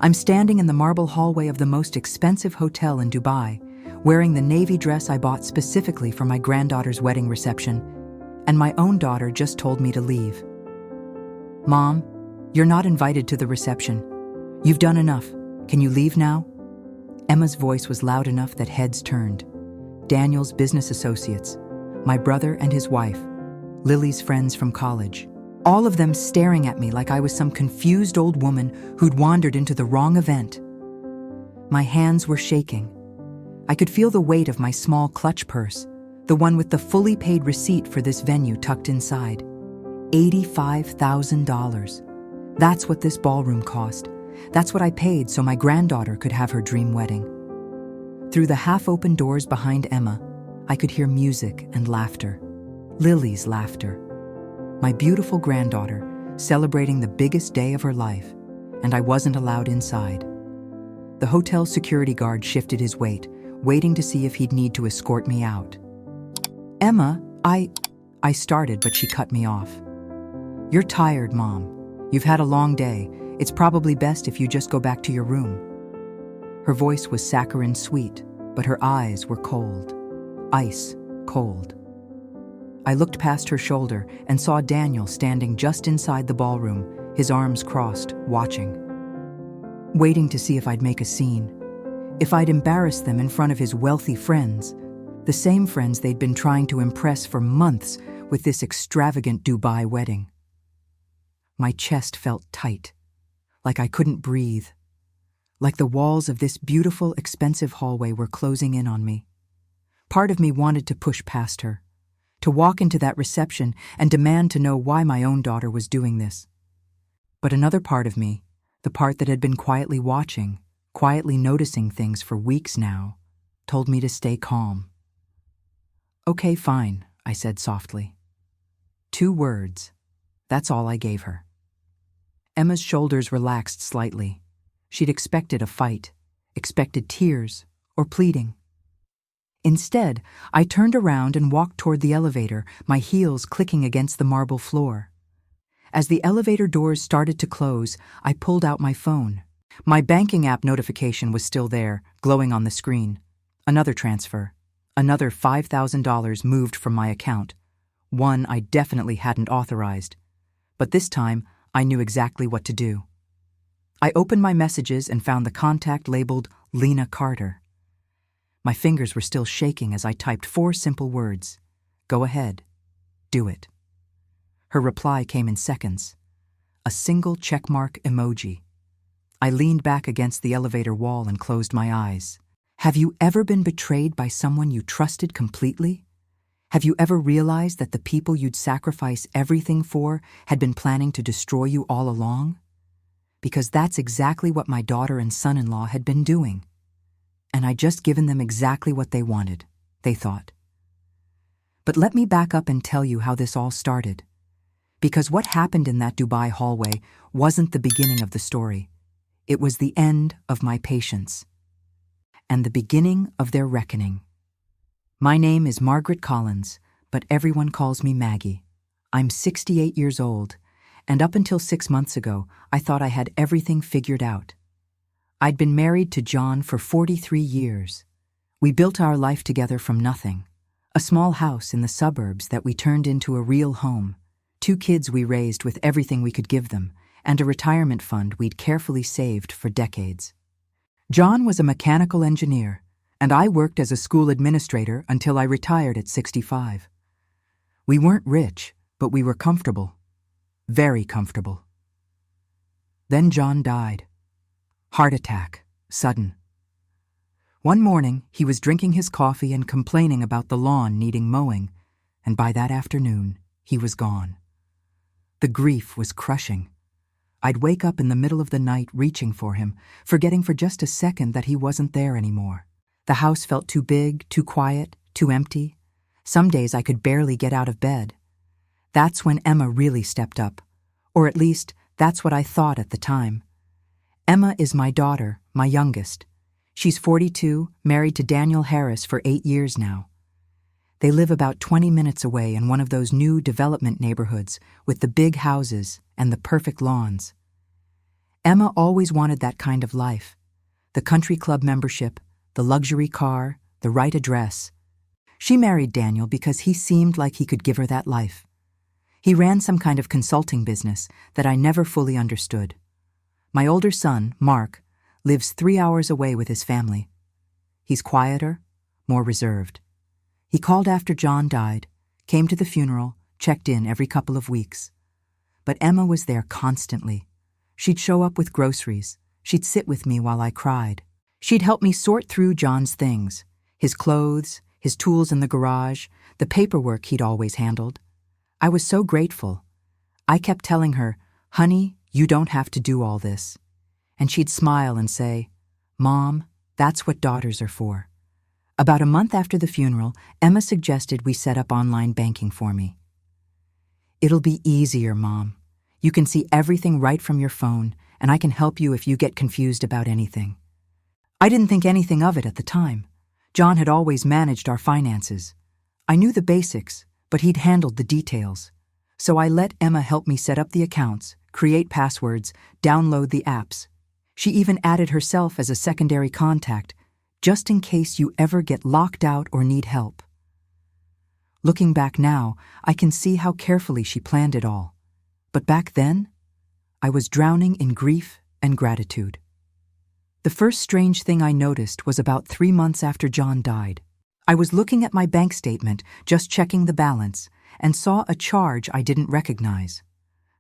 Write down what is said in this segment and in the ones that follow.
I'm standing in the marble hallway of the most expensive hotel in Dubai, wearing the navy dress I bought specifically for my granddaughter's wedding reception, and my own daughter just told me to leave. "Mom, you're not invited to the reception. You've done enough. Can you leave now?" Emma's voice was loud enough that heads turned. Daniel's business associates, my brother and his wife, Lily's friends from college, all of them staring at me like I was some confused old woman who'd wandered into the wrong event. My hands were shaking. I could feel the weight of my small clutch purse, the one with the fully paid receipt for this venue tucked inside. $85,000. That's what this ballroom cost. That's what I paid so my granddaughter could have her dream wedding. Through the half-open doors behind Emma, I could hear music and laughter. Lily's laughter. My beautiful granddaughter celebrating the biggest day of her life, and I wasn't allowed inside. The hotel security guard shifted his weight, waiting to see if he'd need to escort me out. "Emma, I started, but she cut me off. "You're tired, Mom. You've had a long day. It's probably best if you just go back to your room." Her voice was saccharine sweet, but her eyes were cold. Ice cold. I looked past her shoulder and saw Daniel standing just inside the ballroom, his arms crossed, watching. Waiting to see if I'd make a scene, if I'd embarrass them in front of his wealthy friends, the same friends they'd been trying to impress for months with this extravagant Dubai wedding. My chest felt tight, like I couldn't breathe, like the walls of this beautiful, expensive hallway were closing in on me. Part of me wanted to push past her, to walk into that reception and demand to know why my own daughter was doing this. But another part of me, the part that had been quietly watching, quietly noticing things for weeks now, told me to stay calm. "Okay, fine," I said softly. 2 words. That's all I gave her. Emma's shoulders relaxed slightly. She'd expected a fight, expected tears, or pleading. Instead, I turned around and walked toward the elevator, my heels clicking against the marble floor. As the elevator doors started to close, I pulled out my phone. My banking app notification was still there, glowing on the screen. Another transfer. Another $5,000 moved from my account. One I definitely hadn't authorized. But this time, I knew exactly what to do. I opened my messages and found the contact labeled Lena Carter. My fingers were still shaking as I typed 4 simple words. "Go ahead. Do it." Her reply came in seconds. A single checkmark emoji. I leaned back against the elevator wall and closed my eyes. Have you ever been betrayed by someone you trusted completely? Have you ever realized that the people you'd sacrifice everything for had been planning to destroy you all along? Because that's exactly what my daughter and son-in-law had been doing. And I'd just given them exactly what they wanted, they thought. But let me back up and tell you how this all started. Because what happened in that Dubai hallway wasn't the beginning of the story. It was the end of my patience. And the beginning of their reckoning. My name is Margaret Collins, but everyone calls me Maggie. I'm 68 years old, and up until 6 months ago, I thought I had everything figured out. I'd been married to John for 43 years. We built our life together from nothing. A small house in the suburbs that we turned into a real home. 2 kids we raised with everything we could give them, and a retirement fund we'd carefully saved for decades. John was a mechanical engineer, and I worked as a school administrator until I retired at 65. We weren't rich, but we were comfortable. Very comfortable. Then John died. Heart attack, sudden. One morning, he was drinking his coffee and complaining about the lawn needing mowing, and by that afternoon, he was gone. The grief was crushing. I'd wake up in the middle of the night reaching for him, forgetting for just a second that he wasn't there anymore. The house felt too big, too quiet, too empty. Some days I could barely get out of bed. That's when Emma really stepped up. Or at least, that's what I thought at the time. Emma is my daughter, my youngest. She's 42, married to Daniel Harris for 8 years now. They live about 20 minutes away in one of those new development neighborhoods with the big houses and the perfect lawns. Emma always wanted that kind of life. The country club membership, the luxury car, the right address. She married Daniel because he seemed like he could give her that life. He ran some kind of consulting business that I never fully understood. My older son, Mark, lives 3 hours away with his family. He's quieter, more reserved. He called after John died, came to the funeral, checked in every couple of weeks. But Emma was there constantly. She'd show up with groceries. She'd sit with me while I cried. She'd help me sort through John's things, his clothes, his tools in the garage, the paperwork he'd always handled. I was so grateful. I kept telling her, "Honey, you don't have to do all this." And she'd smile and say, "Mom, that's what daughters are for." About a month after the funeral, Emma suggested we set up online banking for me. "It'll be easier, Mom. You can see everything right from your phone, and I can help you if you get confused about anything." I didn't think anything of it at the time. John had always managed our finances. I knew the basics, but he'd handled the details. So I let Emma help me set up the accounts, create passwords, download the apps. She even added herself as a secondary contact, just in case you ever get locked out or need help. Looking back now, I can see how carefully she planned it all. But back then, I was drowning in grief and gratitude. The first strange thing I noticed was about 3 months after John died. I was looking at my bank statement, just checking the balance, and saw a charge I didn't recognize.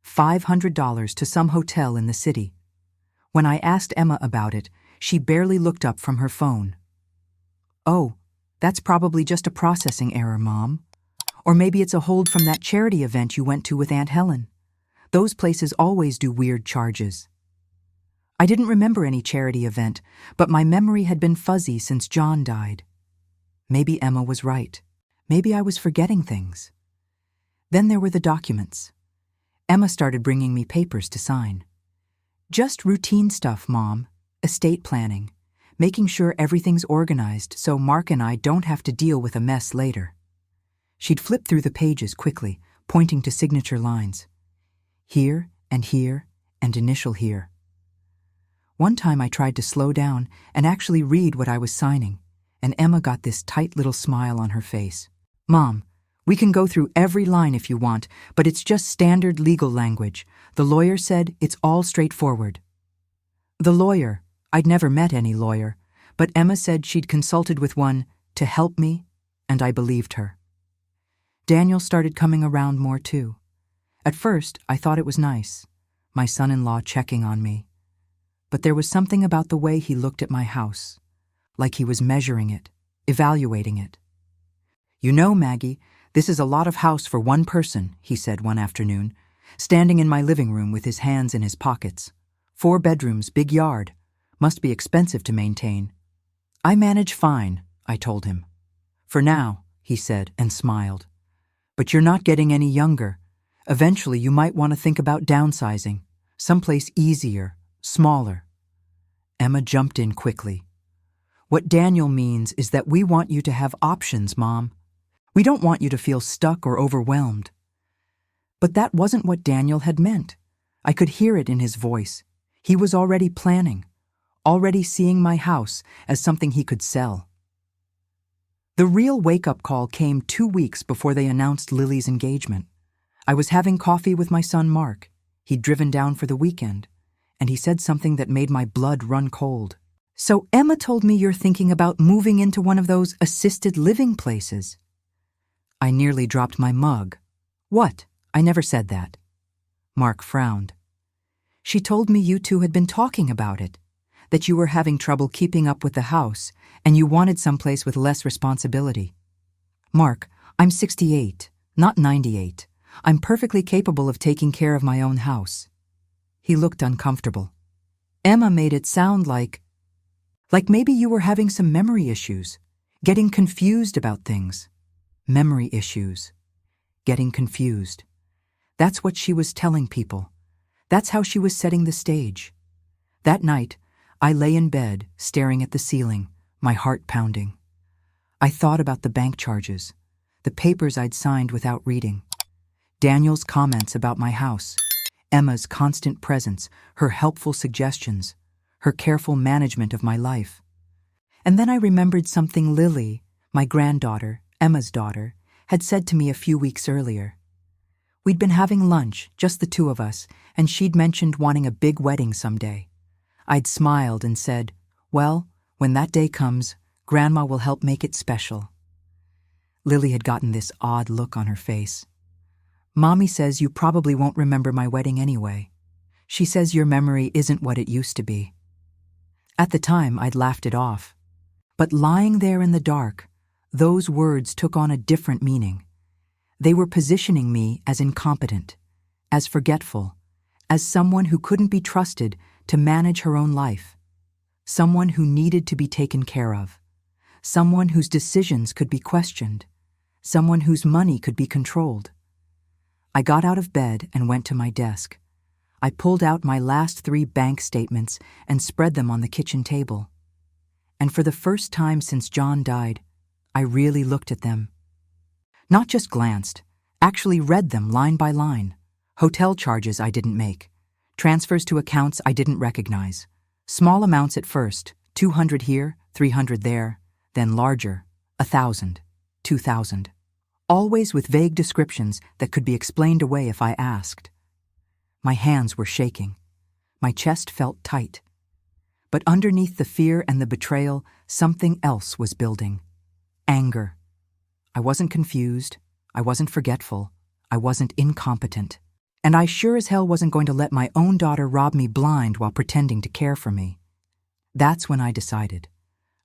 $500 to some hotel in the city. When I asked Emma about it, she barely looked up from her phone. "Oh, that's probably just a processing error, Mom. Or maybe it's a hold from that charity event you went to with Aunt Helen. Those places always do weird charges." I didn't remember any charity event, but my memory had been fuzzy since John died. Maybe Emma was right. Maybe I was forgetting things. Then there were the documents. Emma started bringing me papers to sign. Just routine stuff, Mom. Estate planning. Making sure everything's organized so Mark and I don't have to deal with a mess later. She'd flip through the pages quickly, pointing to signature lines. Here and here and initial here. One time I tried to slow down and actually read what I was signing, and Emma got this tight little smile on her face. "Mom, we can go through every line if you want, but it's just standard legal language. The lawyer said it's all straightforward." The lawyer, I'd never met any lawyer, but Emma said she'd consulted with one to help me, and I believed her. Daniel started coming around more too. At first, I thought it was nice, my son-in-law checking on me. But there was something about the way he looked at my house, like he was measuring it, evaluating it. "You know, Maggie, this is a lot of house for one person," he said one afternoon, standing in my living room with his hands in his pockets. 4 bedrooms, big yard. Must be expensive to maintain." "I manage fine," I told him. "For now," he said and smiled. "But you're not getting any younger. Eventually you might want to think about downsizing, someplace easier, smaller." Emma jumped in quickly. "What Daniel means is that we want you to have options, Mom. We don't want you to feel stuck or overwhelmed." But that wasn't what Daniel had meant. I could hear it in his voice. He was already planning, already seeing my house as something he could sell. The real wake-up call came 2 weeks before they announced Lily's engagement. I was having coffee with my son Mark. He'd driven down for the weekend, and he said something that made my blood run cold. "So Emma told me you're thinking about moving into one of those assisted living places." I nearly dropped my mug. "What? I never said that." Mark frowned. "She told me you two had been talking about it, that you were having trouble keeping up with the house, and you wanted someplace with less responsibility." "Mark, I'm 68, not 98. I'm perfectly capable of taking care of my own house." He looked uncomfortable. "Emma made it sound like maybe you were having some memory issues, getting confused about things." Memory issues. Getting confused. That's what she was telling people. That's how she was setting the stage. That night, I lay in bed, staring at the ceiling, my heart pounding. I thought about the bank charges, the papers I'd signed without reading, Daniel's comments about my house, Emma's constant presence, her helpful suggestions, her careful management of my life. And then I remembered something Lily, my granddaughter, Emma's daughter, had said to me a few weeks earlier. We'd been having lunch, just the two of us, and she'd mentioned wanting a big wedding someday. I'd smiled and said, "Well, when that day comes, Grandma will help make it special." Lily had gotten this odd look on her face. "Mommy says you probably won't remember my wedding anyway. She says your memory isn't what it used to be." At the time, I'd laughed it off. But lying there in the dark, those words took on a different meaning. They were positioning me as incompetent, as forgetful, as someone who couldn't be trusted to manage her own life, someone who needed to be taken care of, someone whose decisions could be questioned, someone whose money could be controlled. I got out of bed and went to my desk. I pulled out my last 3 bank statements and spread them on the kitchen table. And for the first time since John died, I really looked at them. Not just glanced, actually read them line by line. Hotel charges I didn't make, transfers to accounts I didn't recognize. Small amounts at first, 200 here, 300 there, then larger, 1,000, 2,000. Always with vague descriptions that could be explained away if I asked. My hands were shaking. My chest felt tight. But underneath the fear and the betrayal, something else was building. Anger. I wasn't confused. I wasn't forgetful. I wasn't incompetent. And I sure as hell wasn't going to let my own daughter rob me blind while pretending to care for me. That's when I decided.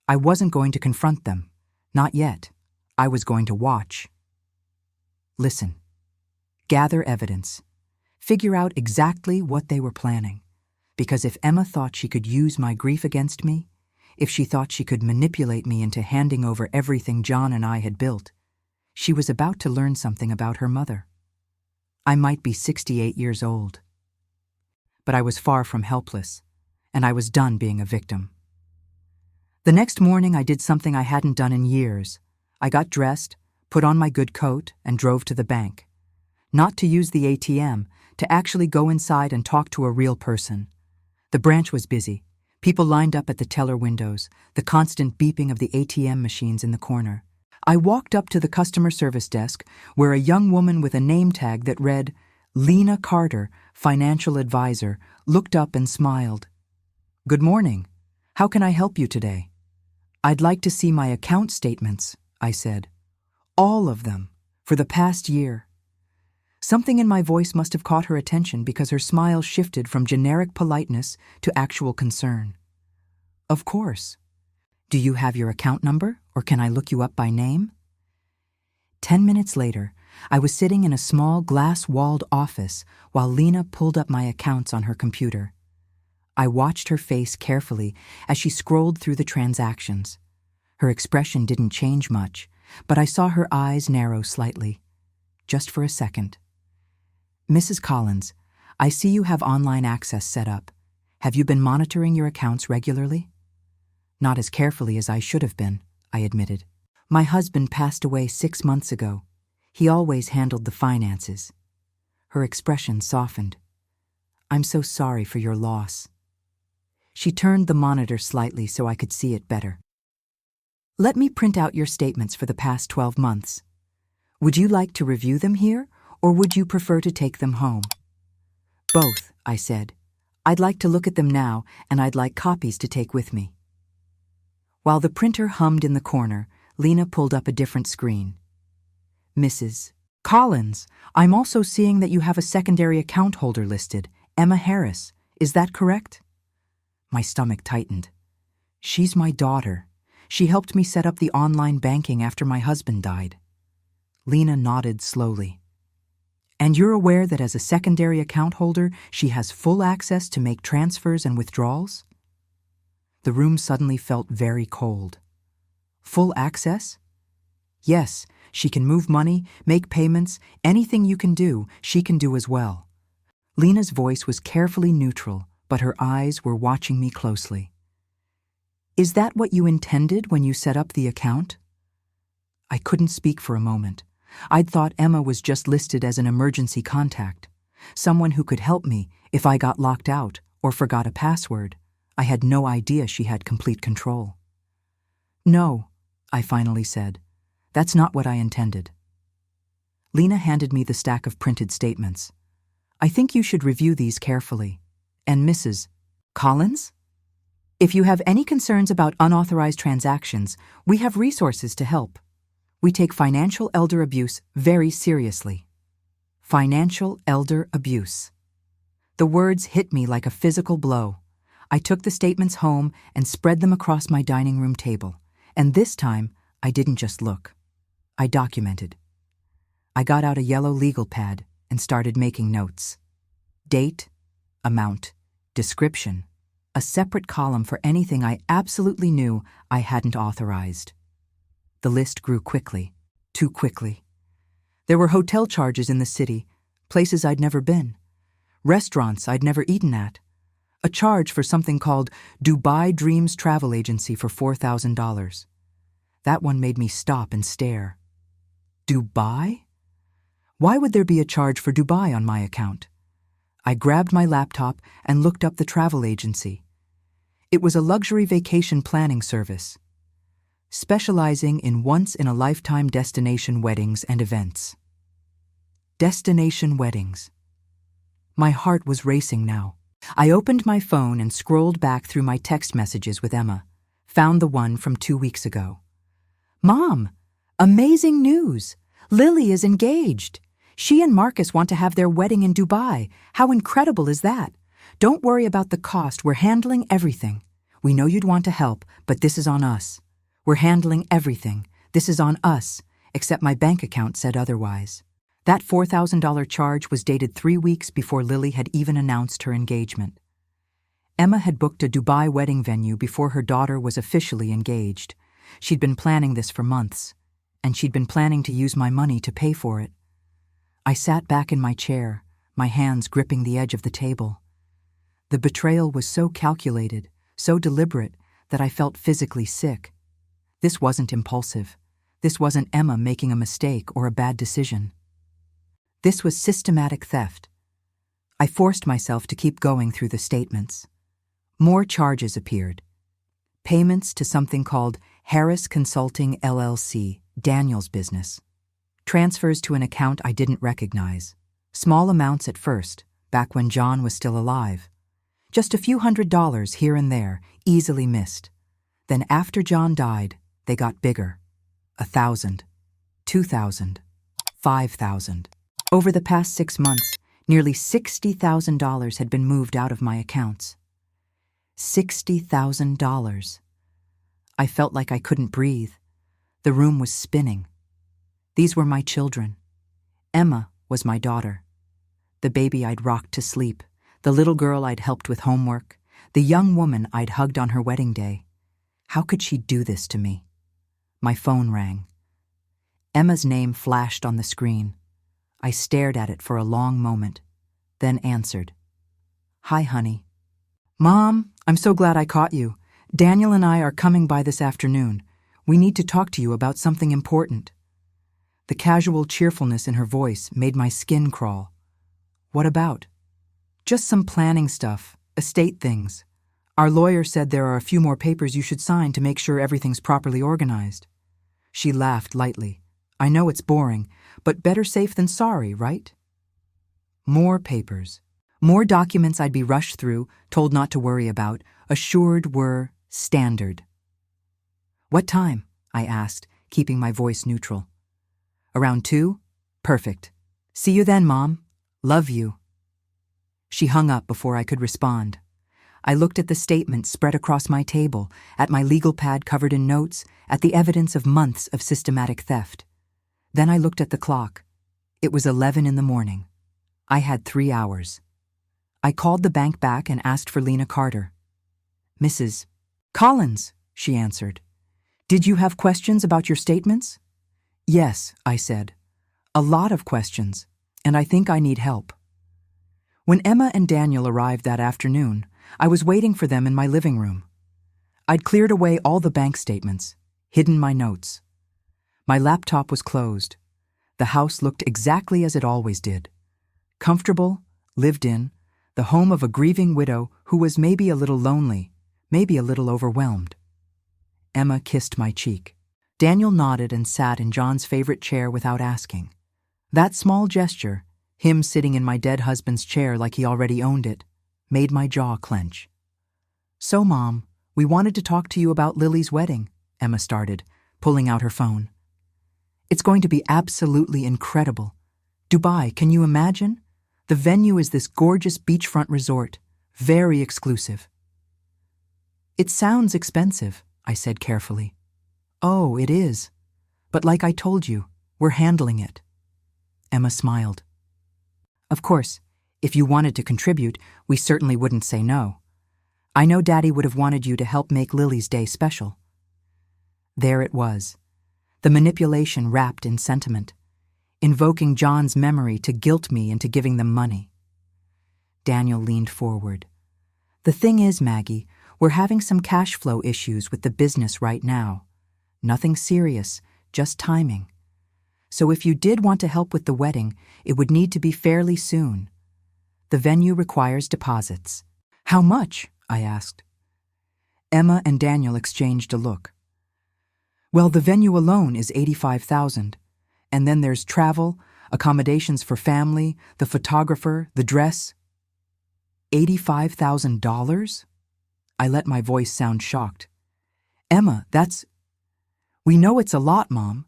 I wasn't going to confront them. Not yet. I was going to watch. Listen. Gather evidence. Figure out exactly what they were planning. Because if Emma thought she could use my grief against me, if she thought she could manipulate me into handing over everything John and I had built, she was about to learn something about her mother. I might be 68 years old. But I was far from helpless, and I was done being a victim. The next morning I did something I hadn't done in years. I got dressed, put on my good coat, and drove to the bank. Not to use the ATM, to actually go inside and talk to a real person. The branch was busy. People lined up at the teller windows, the constant beeping of the ATM machines in the corner. I walked up to the customer service desk, where a young woman with a name tag that read, Lena Carter, Financial Advisor, looked up and smiled. "Good morning. How can I help you today?" "I'd like to see my account statements," I said. "All of them, for the past year." Something in my voice must have caught her attention because her smile shifted from generic politeness to actual concern. "Of course. Do you have your account number, or can I look you up by name?" 10 minutes later, I was sitting in a small glass-walled office while Lena pulled up my accounts on her computer. I watched her face carefully as she scrolled through the transactions. Her expression didn't change much, but I saw her eyes narrow slightly. Just for a second. "Mrs. Collins, I see you have online access set up. Have you been monitoring your accounts regularly?" "Not as carefully as I should have been," I admitted. "My husband passed away 6 months ago. He always handled the finances." Her expression softened. "I'm so sorry for your loss." She turned the monitor slightly so I could see it better. "Let me print out your statements for the past 12 months. Would you like to review them here, or would you prefer to take them home?" "Both," I said. "I'd like to look at them now, and I'd like copies to take with me." While the printer hummed in the corner, Lena pulled up a different screen. "Mrs. Collins, I'm also seeing that you have a secondary account holder listed, Emma Harris. Is that correct?" My stomach tightened. "She's my daughter. She helped me set up the online banking after my husband died." Lena nodded slowly. "And you're aware that as a secondary account holder, she has full access to make transfers and withdrawals?" The room suddenly felt very cold. "Full access?" "Yes, she can move money, make payments, anything you can do, she can do as well." Lena's voice was carefully neutral, but her eyes were watching me closely. "Is that what you intended when you set up the account?" I couldn't speak for a moment. I'd thought Emma was just listed as an emergency contact. Someone who could help me if I got locked out or forgot a password. I had no idea she had complete control. "No," I finally said. "That's not what I intended." Lena handed me the stack of printed statements. "I think you should review these carefully. And Mrs. Collins? If you have any concerns about unauthorized transactions, we have resources to help. We take financial elder abuse very seriously." Financial elder abuse. The words hit me like a physical blow. I took the statements home and spread them across my dining room table. And this time, I didn't just look. I documented. I got out a yellow legal pad and started making notes. Date, amount, description, a separate column for anything I absolutely knew I hadn't authorized. The list grew quickly, too quickly. There were hotel charges in the city, places I'd never been, restaurants I'd never eaten at, a charge for something called Dubai Dreams Travel Agency for $4,000. That one made me stop and stare. Dubai? Why would there be a charge for Dubai on my account? I grabbed my laptop and looked up the travel agency. It was a luxury vacation planning service, specializing in once-in-a-lifetime destination weddings and events. Destination weddings. My heart was racing now. I opened my phone and scrolled back through my text messages with Emma, found the one from 2 weeks ago. "Mom, amazing news! Lily is engaged. She and Marcus want to have their wedding in Dubai. How incredible is that? Don't worry about the cost. We're handling everything. We know you'd want to help, but this is on us. We're handling everything. This is on us, except my bank account said otherwise." That $4,000 charge was dated 3 weeks before Lily had even announced her engagement. Emma had booked a Dubai wedding venue before her daughter was officially engaged. She'd been planning this for months, and she'd been planning to use my money to pay for it. I sat back in my chair, my hands gripping the edge of the table. The betrayal was so calculated, so deliberate, that I felt physically sick. This wasn't impulsive. This wasn't Emma making a mistake or a bad decision. This was systematic theft. I forced myself to keep going through the statements. More charges appeared. Payments to something called Harris Consulting LLC, Daniel's business. Transfers to an account I didn't recognize. Small amounts at first, back when John was still alive. Just a few $100s here and there, easily missed. Then after John died, they got bigger. 1,000, 2,000, 5,000. Over the past 6 months, nearly $60,000 had been moved out of my accounts. $60,000. I felt like I couldn't breathe. The room was spinning. These were my children. Emma was my daughter. The baby I'd rocked to sleep, the little girl I'd helped with homework, the young woman I'd hugged on her wedding day. How could she do this to me? My phone rang. Emma's name flashed on the screen. I stared at it for a long moment, then answered. "Hi, honey." "Mom, I'm so glad I caught you. Daniel and I are coming by this afternoon. We need to talk to you about something important." The casual cheerfulness in her voice made my skin crawl. "What about?" "Just some planning stuff, estate things. Our lawyer said there are a few more papers you should sign to make sure everything's properly organized." She laughed lightly. "I know it's boring, but better safe than sorry, right?" More papers. More documents I'd be rushed through, told not to worry about, assured were standard. "What time?" I asked, keeping my voice neutral. "Around 2? Perfect. See you then, Mom. Love you." She hung up before I could respond. I looked at the statement spread across my table, at my legal pad covered in notes, at the evidence of months of systematic theft. Then I looked at the clock. It was 11 in the morning. I had 3 hours. I called the bank back and asked for Lena Carter. "Mrs. Collins," she answered. "Did you have questions about your statements?" "Yes," I said. "A lot of questions, and I think I need help." When Emma and Daniel arrived that afternoon, I was waiting for them in my living room. I'd cleared away all the bank statements, hidden my notes. My laptop was closed. The house looked exactly as it always did. Comfortable, lived in, the home of a grieving widow who was maybe a little lonely, maybe a little overwhelmed. Emma kissed my cheek. Daniel nodded and sat in John's favorite chair without asking. That small gesture, him sitting in my dead husband's chair like he already owned it, made my jaw clench. "So, Mom, we wanted to talk to you about Lily's wedding," Emma started, pulling out her phone. "It's going to be absolutely incredible. Dubai, can you imagine? The venue is this gorgeous beachfront resort, very exclusive." "It sounds expensive," I said carefully. "Oh, it is. But like I told you, we're handling it." Emma smiled. "Of course, if you wanted to contribute, we certainly wouldn't say no. I know Daddy would have wanted you to help make Lily's day special." There it was, the manipulation wrapped in sentiment, invoking John's memory to guilt me into giving them money. Daniel leaned forward. "The thing is, Maggie, we're having some cash flow issues with the business right now. Nothing serious, just timing. So if you did want to help with the wedding, it would need to be fairly soon. The venue requires deposits." "How much?" I asked. Emma and Daniel exchanged a look. "Well, the venue alone is $85,000. And then there's travel, accommodations for family, the photographer, the dress." $85,000? I let my voice sound shocked. "Emma, we know it's a lot, Mom.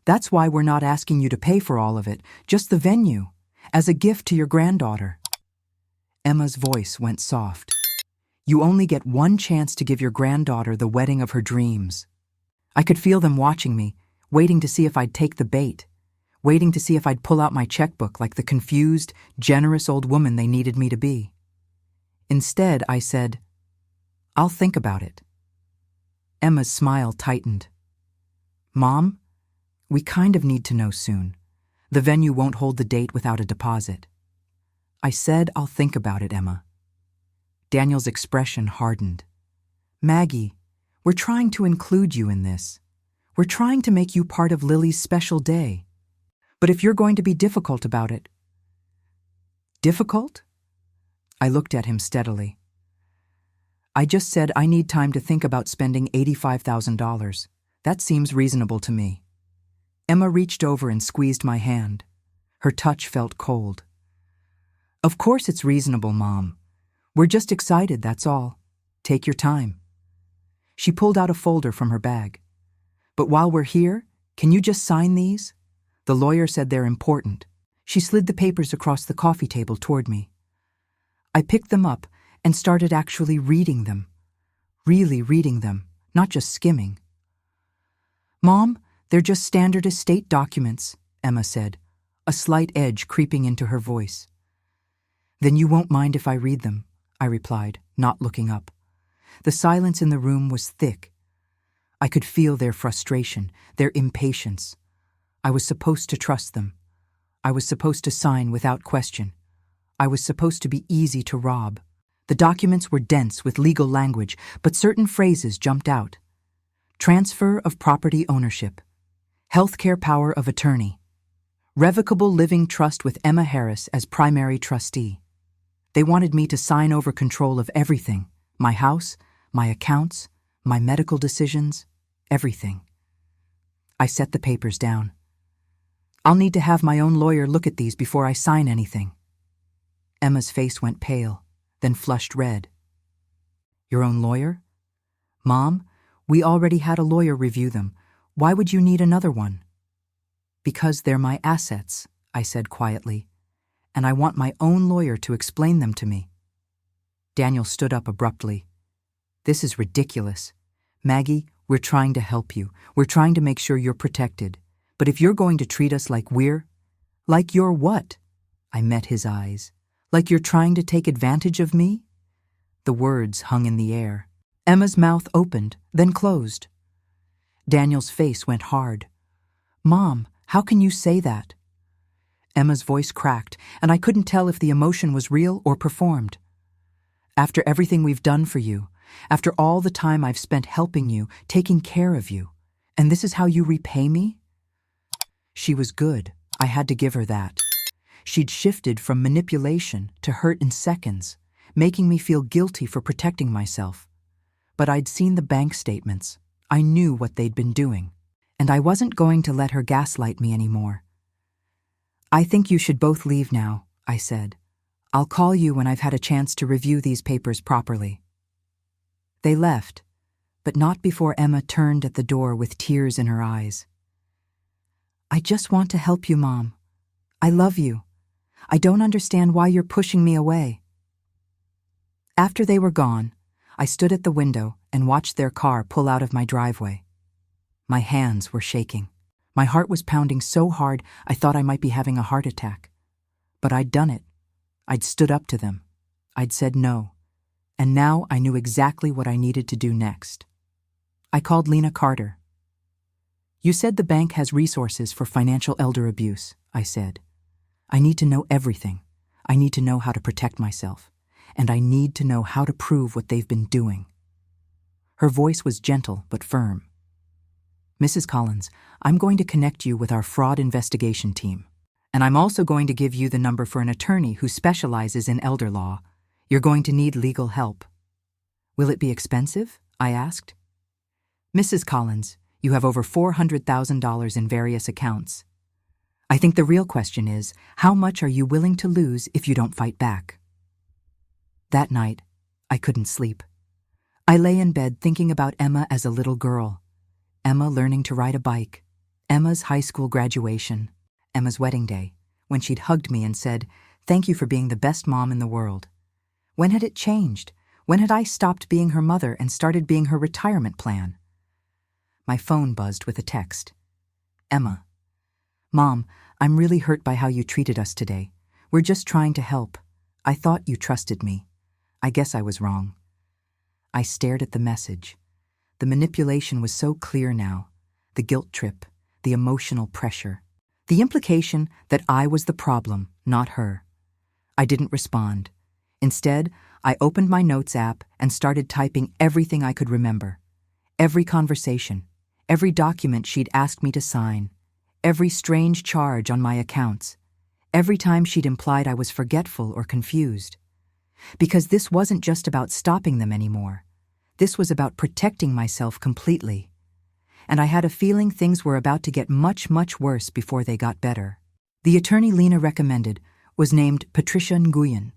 That's why we're not asking you to pay for all of it, just the venue, as a gift to your granddaughter." Emma's voice went soft. "You only get one chance to give your granddaughter the wedding of her dreams." I could feel them watching me, waiting to see if I'd take the bait, waiting to see if I'd pull out my checkbook like the confused, generous old woman they needed me to be. Instead, I said, "I'll think about it." Emma's smile tightened. "Mom, we kind of need to know soon. The venue won't hold the date without a deposit." I said, "I'll think about it, Emma." Daniel's expression hardened. "Maggie, we're trying to include you in this. We're trying to make you part of Lily's special day. But if you're going to be difficult about it—" "Difficult?" I looked at him steadily. "I just said I need time to think about spending $85,000. That seems reasonable to me." Emma reached over and squeezed my hand. Her touch felt cold. "Of course it's reasonable, Mom. We're just excited, that's all. Take your time." She pulled out a folder from her bag. "But while we're here, can you just sign these? The lawyer said they're important." She slid the papers across the coffee table toward me. I picked them up and started actually reading them. Really reading them, not just skimming. "Mom, they're just standard estate documents," Emma said, a slight edge creeping into her voice. "Then you won't mind if I read them," I replied, not looking up. The silence in the room was thick. I could feel their frustration, their impatience. I was supposed to trust them. I was supposed to sign without question. I was supposed to be easy to rob. The documents were dense with legal language, but certain phrases jumped out. Transfer of property ownership. Healthcare power of attorney. Revocable living trust with Emma Harris as primary trustee. They wanted me to sign over control of everything. My house, my accounts, my medical decisions, everything. I set the papers down. "I'll need to have my own lawyer look at these before I sign anything." Emma's face went pale, then flushed red. "Your own lawyer?" "Mom, we already had a lawyer review them. Why would you need another one?" "Because they're my assets," I said quietly, "and I want my own lawyer to explain them to me." Daniel stood up abruptly. "This is ridiculous. Maggie, we're trying to help you. We're trying to make sure you're protected. But if you're going to treat us like we're—" "Like you're what?" I met his eyes. "Like you're trying to take advantage of me?" The words hung in the air. Emma's mouth opened, then closed. Daniel's face went hard. "Mom, how can you say that?" Emma's voice cracked, and I couldn't tell if the emotion was real or performed. "After everything we've done for you, after all the time I've spent helping you, taking care of you, and this is how you repay me?" She was good. I had to give her that. She'd shifted from manipulation to hurt in seconds, making me feel guilty for protecting myself. But I'd seen the bank statements. I knew what they'd been doing, and I wasn't going to let her gaslight me anymore. "I think you should both leave now," I said. "I'll call you when I've had a chance to review these papers properly." They left, but not before Emma turned at the door with tears in her eyes. "I just want to help you, Mom. I love you. I don't understand why you're pushing me away." After they were gone, I stood at the window and watched their car pull out of my driveway. My hands were shaking. My heart was pounding so hard I thought I might be having a heart attack. But I'd done it. I'd stood up to them. I'd said no. And now I knew exactly what I needed to do next. I called Lena Carter. "You said the bank has resources for financial elder abuse," I said. "I need to know everything. I need to know how to protect myself. And I need to know how to prove what they've been doing." Her voice was gentle but firm. "Mrs. Collins, I'm going to connect you with our fraud investigation team. And I'm also going to give you the number for an attorney who specializes in elder law. You're going to need legal help." "Will it be expensive?" I asked. "Mrs. Collins, you have over $400,000 in various accounts. I think the real question is, how much are you willing to lose if you don't fight back?" That night, I couldn't sleep. I lay in bed thinking about Emma as a little girl. Emma learning to ride a bike. Emma's high school graduation. Emma's wedding day, when she'd hugged me and said, "Thank you for being the best mom in the world." When had it changed? When had I stopped being her mother and started being her retirement plan? My phone buzzed with a text. "Emma. Mom, I'm really hurt by how you treated us today. We're just trying to help. I thought you trusted me. I guess I was wrong." I stared at the message. The manipulation was so clear now. The guilt trip, the emotional pressure, the implication that I was the problem, not her. I didn't respond. Instead, I opened my notes app and started typing everything I could remember. Every conversation, every document she'd asked me to sign, every strange charge on my accounts, every time she'd implied I was forgetful or confused. Because this wasn't just about stopping them anymore. This was about protecting myself completely. And I had a feeling things were about to get much, much worse before they got better. The attorney Lena recommended was named Patricia Nguyen.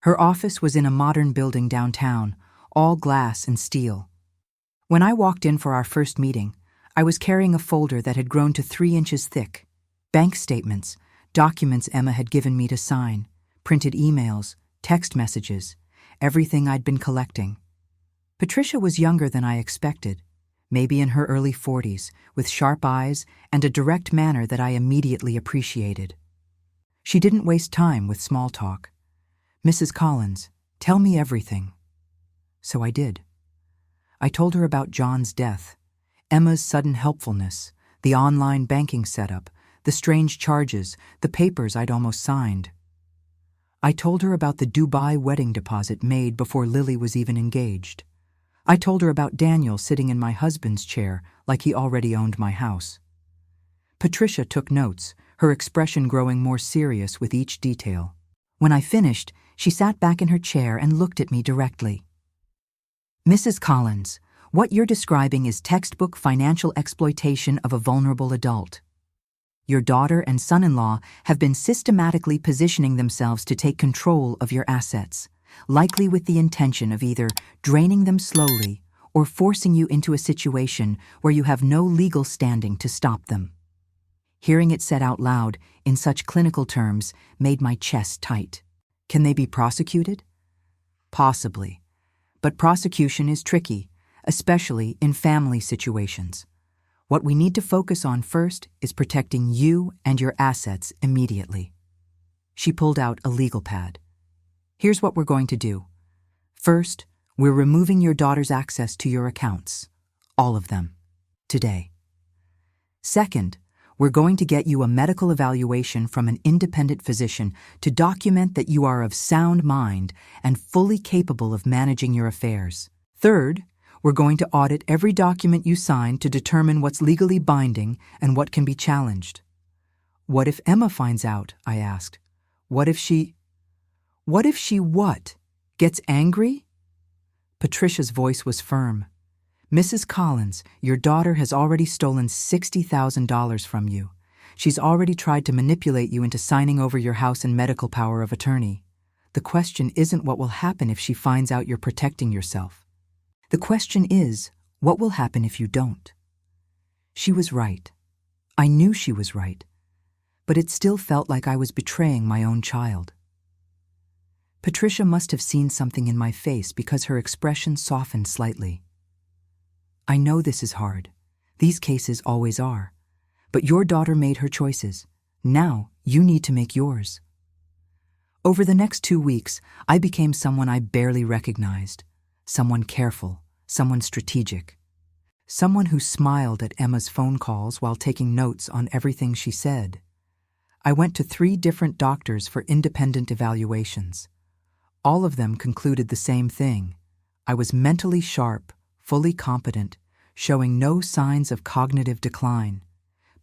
Her office was in a modern building downtown, all glass and steel. When I walked in for our first meeting, I was carrying a folder that had grown to 3 inches thick. Bank statements, documents Emma had given me to sign, printed emails, text messages, everything I'd been collecting. Patricia was younger than I expected, maybe in her early 40s, with sharp eyes and a direct manner that I immediately appreciated. She didn't waste time with small talk. "Mrs. Collins, tell me everything." So I did. I told her about John's death, Emma's sudden helpfulness, the online banking setup, the strange charges, the papers I'd almost signed. I told her about the Dubai wedding deposit made before Lily was even engaged. I told her about Daniel sitting in my husband's chair like he already owned my house. Patricia took notes, her expression growing more serious with each detail. When I finished, she sat back in her chair and looked at me directly. "Mrs. Collins, what you're describing is textbook financial exploitation of a vulnerable adult. Your daughter and son-in-law have been systematically positioning themselves to take control of your assets, likely with the intention of either draining them slowly or forcing you into a situation where you have no legal standing to stop them." Hearing it said out loud, in such clinical terms, made my chest tight. Can they be prosecuted? Possibly. But prosecution is tricky, especially in family situations. What we need to focus on first is protecting you and your assets immediately. She pulled out a legal pad. "Here's what we're going to do. First, we're removing your daughter's access to your accounts. All of them. Today. Second, we're going to get you a medical evaluation from an independent physician to document that you are of sound mind and fully capable of managing your affairs. Third, we're going to audit every document you sign to determine what's legally binding and what can be challenged." "What if Emma finds out?" I asked. What if she what? Gets angry? Patricia's voice was firm. Mrs. Collins, your daughter has already stolen $60,000 from you. She's already tried to manipulate you into signing over your house and medical power of attorney. The question isn't what will happen if she finds out you're protecting yourself. The question is, what will happen if you don't? She was right. I knew she was right. But it still felt like I was betraying my own child. Patricia must have seen something in my face because her expression softened slightly. I know this is hard. These cases always are. But your daughter made her choices. Now you need to make yours. Over the next 2 weeks, I became someone I barely recognized. Someone careful, someone strategic. Someone who smiled at Emma's phone calls while taking notes on everything she said. I went to 3 different doctors for independent evaluations. All of them concluded the same thing. I was mentally sharp, fully competent, showing no signs of cognitive decline.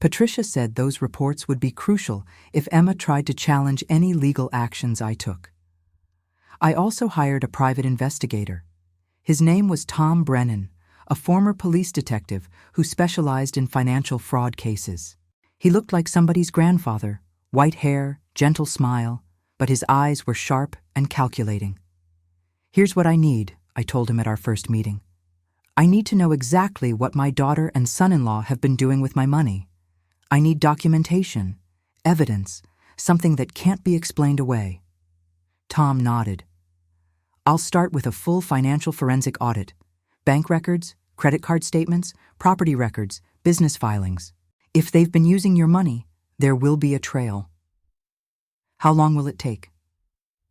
Patricia said those reports would be crucial if Emma tried to challenge any legal actions I took. I also hired a private investigator. His name was Tom Brennan, a former police detective who specialized in financial fraud cases. He looked like somebody's grandfather, white hair, gentle smile, but his eyes were sharp and calculating. Here's what I need, I told him at our first meeting. I need to know exactly what my daughter and son-in-law have been doing with my money. I need documentation, evidence, something that can't be explained away. Tom nodded. I'll start with a full financial forensic audit. Bank records, credit card statements, property records, business filings. If they've been using your money, there will be a trail. How long will it take?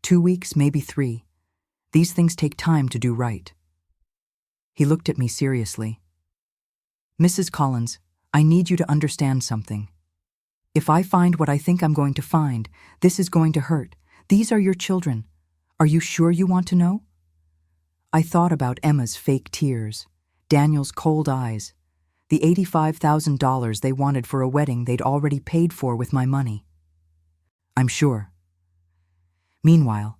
2 weeks, maybe 3. These things take time to do right. He looked at me seriously. Mrs. Collins, I need you to understand something. If I find what I think I'm going to find, this is going to hurt. These are your children. Are you sure you want to know? I thought about Emma's fake tears, Daniel's cold eyes, the $85,000 they wanted for a wedding they'd already paid for with my money. I'm sure. Meanwhile,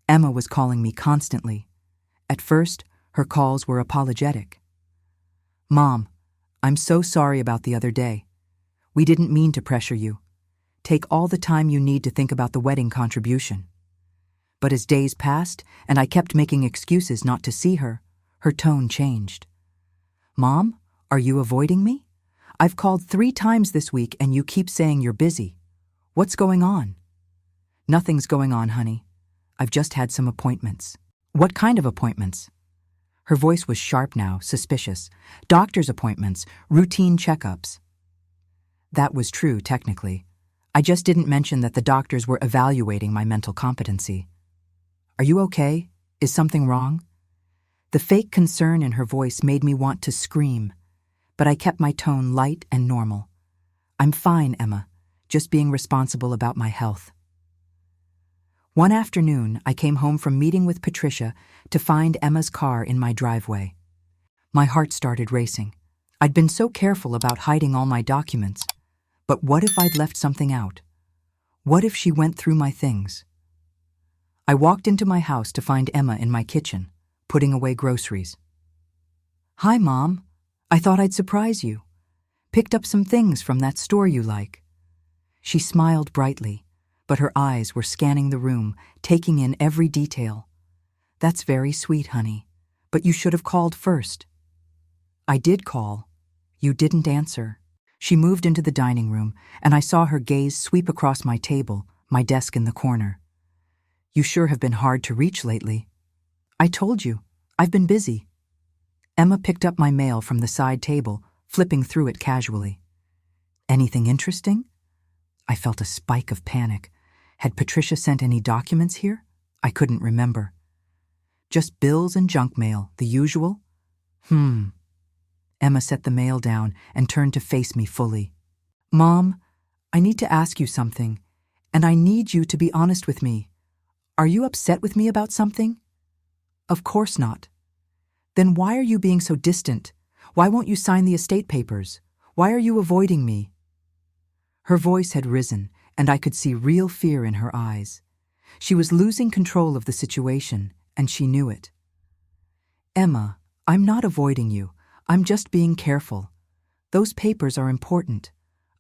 Emma was calling me constantly. At first, her calls were apologetic. Mom, I'm so sorry about the other day. We didn't mean to pressure you. Take all the time you need to think about the wedding contribution. But as days passed and I kept making excuses not to see her, her tone changed. Mom, are you avoiding me? I've called 3 times this week and you keep saying you're busy. What's going on? Nothing's going on, honey. I've just had some appointments. What kind of appointments? Her voice was sharp now, suspicious. Doctor's appointments, routine checkups. That was true, technically. I just didn't mention that the doctors were evaluating my mental competency. Are you okay? Is something wrong? The fake concern in her voice made me want to scream, but I kept my tone light and normal. I'm fine, Emma, just being responsible about my health. One afternoon, I came home from meeting with Patricia to find Emma's car in my driveway. My heart started racing. I'd been so careful about hiding all my documents, but what if I'd left something out? What if she went through my things? I walked into my house to find Emma in my kitchen, putting away groceries. Hi, Mom. I thought I'd surprise you. Picked up some things from that store you like. She smiled brightly, but her eyes were scanning the room, taking in every detail. That's very sweet, honey, but you should have called first. I did call. You didn't answer. She moved into the dining room, and I saw her gaze sweep across my table, my desk in the corner. You sure have been hard to reach lately. I told you, I've been busy. Emma picked up my mail from the side table, flipping through it casually. Anything interesting? I felt a spike of panic. Had Patricia sent any documents here? I couldn't remember. Just bills and junk mail, the usual? Emma set the mail down and turned to face me fully. Mom, I need to ask you something, and I need you to be honest with me. Are you upset with me about something? Of course not. Then why are you being so distant? Why won't you sign the estate papers? Why are you avoiding me? Her voice had risen, and I could see real fear in her eyes. She was losing control of the situation, and she knew it. "Emma, I'm not avoiding you. I'm just being careful. Those papers are important.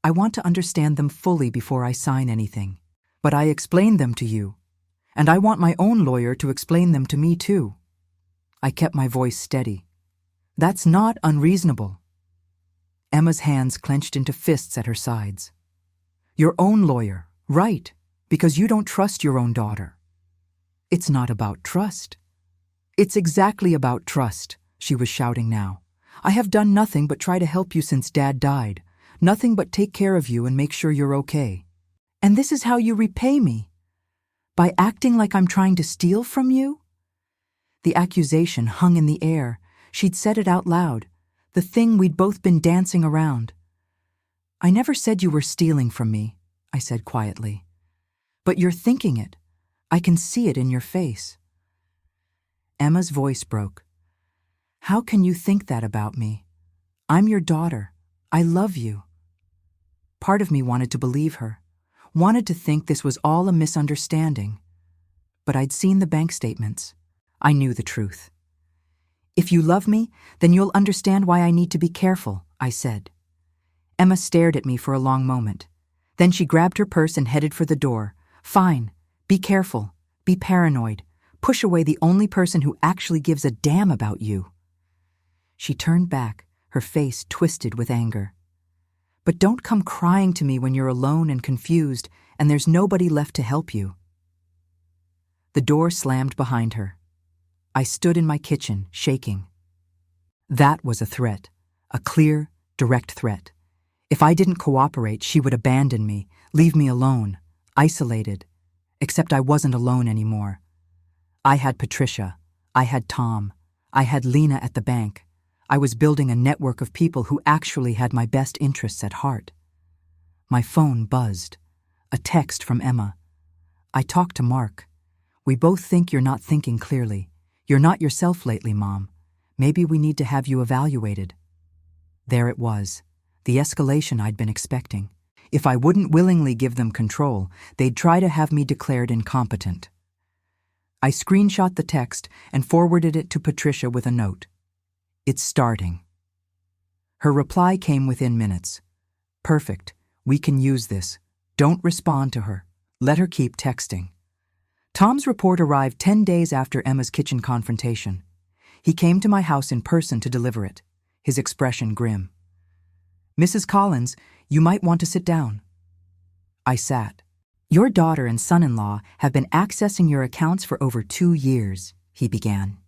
I want to understand them fully before I sign anything. But I explained them to you, and I want my own lawyer to explain them to me too." I kept my voice steady. "That's not unreasonable." Emma's hands clenched into fists at her sides. "Your own lawyer, right, because you don't trust your own daughter." "It's not about trust." "It's exactly about trust," she was shouting now. "I have done nothing but try to help you since Dad died, nothing but take care of you and make sure you're okay. And this is how you repay me? By acting like I'm trying to steal from you?" The accusation hung in the air. She'd said it out loud, the thing we'd both been dancing around. "I never said you were stealing from me," I said quietly. "But you're thinking it. I can see it in your face." Emma's voice broke. "How can you think that about me? I'm your daughter. I love you." Part of me wanted to believe her, wanted to think this was all a misunderstanding. But I'd seen the bank statements. I knew the truth. "If you love me, then you'll understand why I need to be careful," I said. Emma stared at me for a long moment. Then she grabbed her purse and headed for the door. "Fine. Be careful. Be paranoid. Push away the only person who actually gives a damn about you." She turned back, her face twisted with anger. "But don't come crying to me when you're alone and confused and there's nobody left to help you." The door slammed behind her. I stood in my kitchen, shaking. That was a threat, a clear, direct threat. If I didn't cooperate, she would abandon me, leave me alone, isolated. Except I wasn't alone anymore. I had Patricia. I had Tom. I had Lena at the bank. I was building a network of people who actually had my best interests at heart. My phone buzzed. A text from Emma. "I talked to Mark. We both think you're not thinking clearly. You're not yourself lately, Mom. Maybe we need to have you evaluated." There it was, the escalation I'd been expecting. If I wouldn't willingly give them control, they'd try to have me declared incompetent. I screenshot the text and forwarded it to Patricia with a note. "It's starting." Her reply came within minutes. "Perfect. We can use this. Don't respond to her. Let her keep texting." Tom's report arrived 10 days after Emma's kitchen confrontation. He came to my house in person to deliver it, his expression grim. "Mrs. Collins, you might want to sit down." I sat. "Your daughter and son-in-law have been accessing your accounts for over 2 years, he began.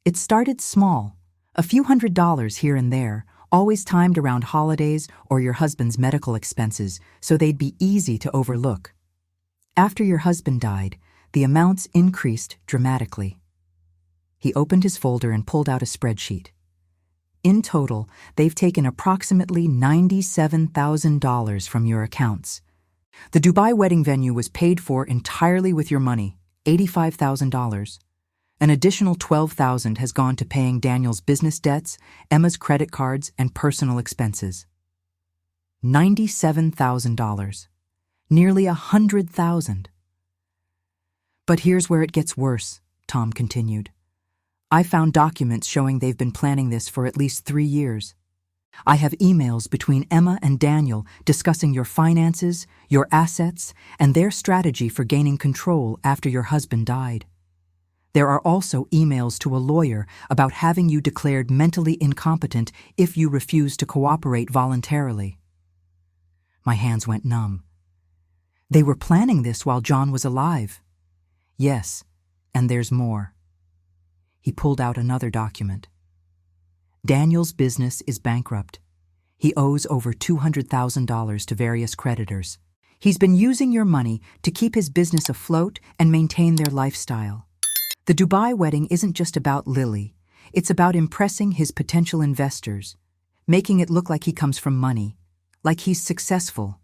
"It started small, a few $100s here and there, always timed around holidays or your husband's medical expenses, so they'd be easy to overlook. After your husband died, the amounts increased dramatically." He opened his folder and pulled out a spreadsheet. "In total, they've taken approximately $97,000 from your accounts. The Dubai wedding venue was paid for entirely with your money, $85,000. An additional $12,000 has gone to paying Daniel's business debts, Emma's credit cards, and personal expenses. $97,000. Nearly $100,000. But here's where it gets worse," Tom continued. "I found documents showing they've been planning this for at least 3 years. I have emails between Emma and Daniel discussing your finances, your assets, and their strategy for gaining control after your husband died. There are also emails to a lawyer about having you declared mentally incompetent if you refuse to cooperate voluntarily." My hands went numb. "They were planning this while John was alive." "Yes, and there's more." He pulled out another document. "Daniel's business is bankrupt. He owes over $200,000 to various creditors. He's been using your money to keep his business afloat and maintain their lifestyle. The Dubai wedding isn't just about Lily. It's about impressing his potential investors, making it look like he comes from money, like he's successful."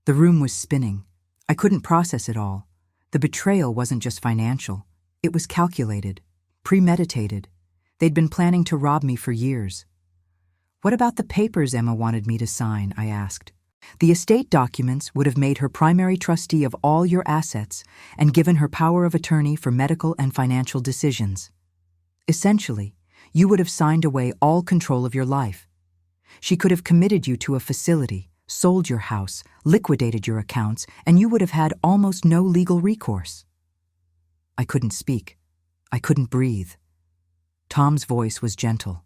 The room was spinning. I couldn't process it all. The betrayal wasn't just financial. It was calculated, premeditated. They'd been planning to rob me for years. "What about the papers Emma wanted me to sign?" I asked. The estate documents would have made her primary trustee of all your assets and given her power of attorney for medical and financial decisions. Essentially, you would have signed away all control of your life. She could have committed you to a facility, sold your house, liquidated your accounts, and you would have had almost no legal recourse. I couldn't speak. I couldn't breathe. Tom's voice was gentle.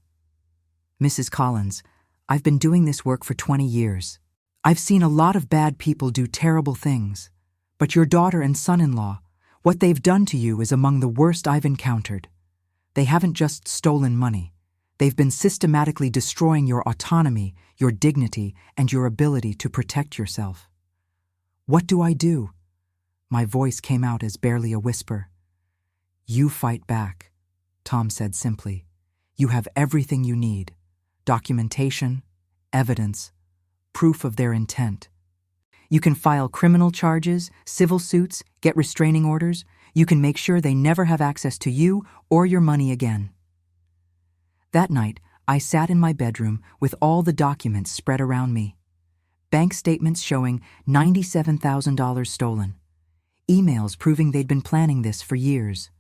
Mrs. Collins, I've been doing this work for 20 years. I've seen a lot of bad people do terrible things, but your daughter and son-in-law, what they've done to you is among the worst I've encountered. They haven't just stolen money. They've been systematically destroying your autonomy, your dignity, and your ability to protect yourself. What do I do? My voice came out as barely a whisper. You fight back, Tom said simply. You have everything you need. Documentation, evidence, proof of their intent. You can file criminal charges, civil suits, get restraining orders. You can make sure they never have access to you or your money again. That night, I sat in my bedroom with all the documents spread around me. Bank statements showing $97,000 stolen. Emails proving they'd been planning this for years.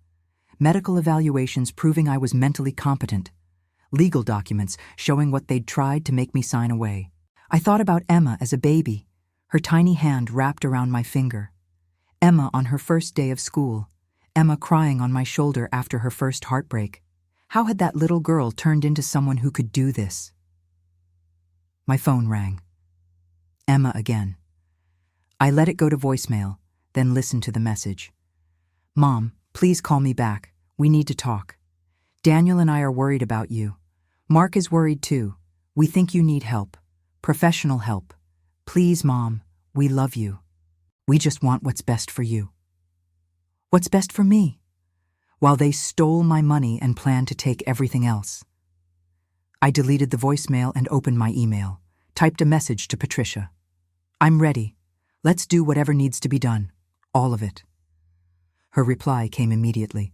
Medical evaluations proving I was mentally competent. Legal documents showing what they'd tried to make me sign away. I thought about Emma as a baby, her tiny hand wrapped around my finger. Emma on her first day of school. Emma crying on my shoulder after her first heartbreak. How had that little girl turned into someone who could do this? My phone rang. Emma again. I let it go to voicemail, then listened to the message. Mom, please call me back. We need to talk. Daniel and I are worried about you. Mark is worried too. We think you need help. Professional help. Please, Mom, we love you. We just want what's best for you. What's best for me? While they stole my money and planned to take everything else. I deleted the voicemail and opened my email, typed a message to Patricia. I'm ready. Let's do whatever needs to be done. All of it. Her reply came immediately.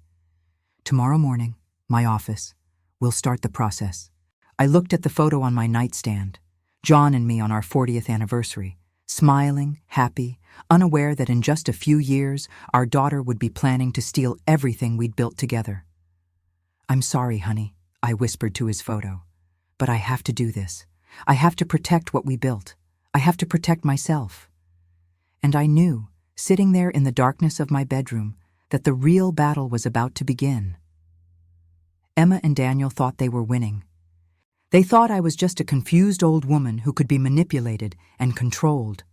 Tomorrow morning, my office. We'll start the process. I looked at the photo on my nightstand. John and me on our 40th anniversary, smiling, happy, unaware that in just a few years, our daughter would be planning to steal everything we'd built together. I'm sorry, honey, I whispered to his photo, but I have to do this. I have to protect what we built. I have to protect myself. And I knew, sitting there in the darkness of my bedroom, that the real battle was about to begin. Emma and Daniel thought they were winning. They thought I was just a confused old woman who could be manipulated and controlled.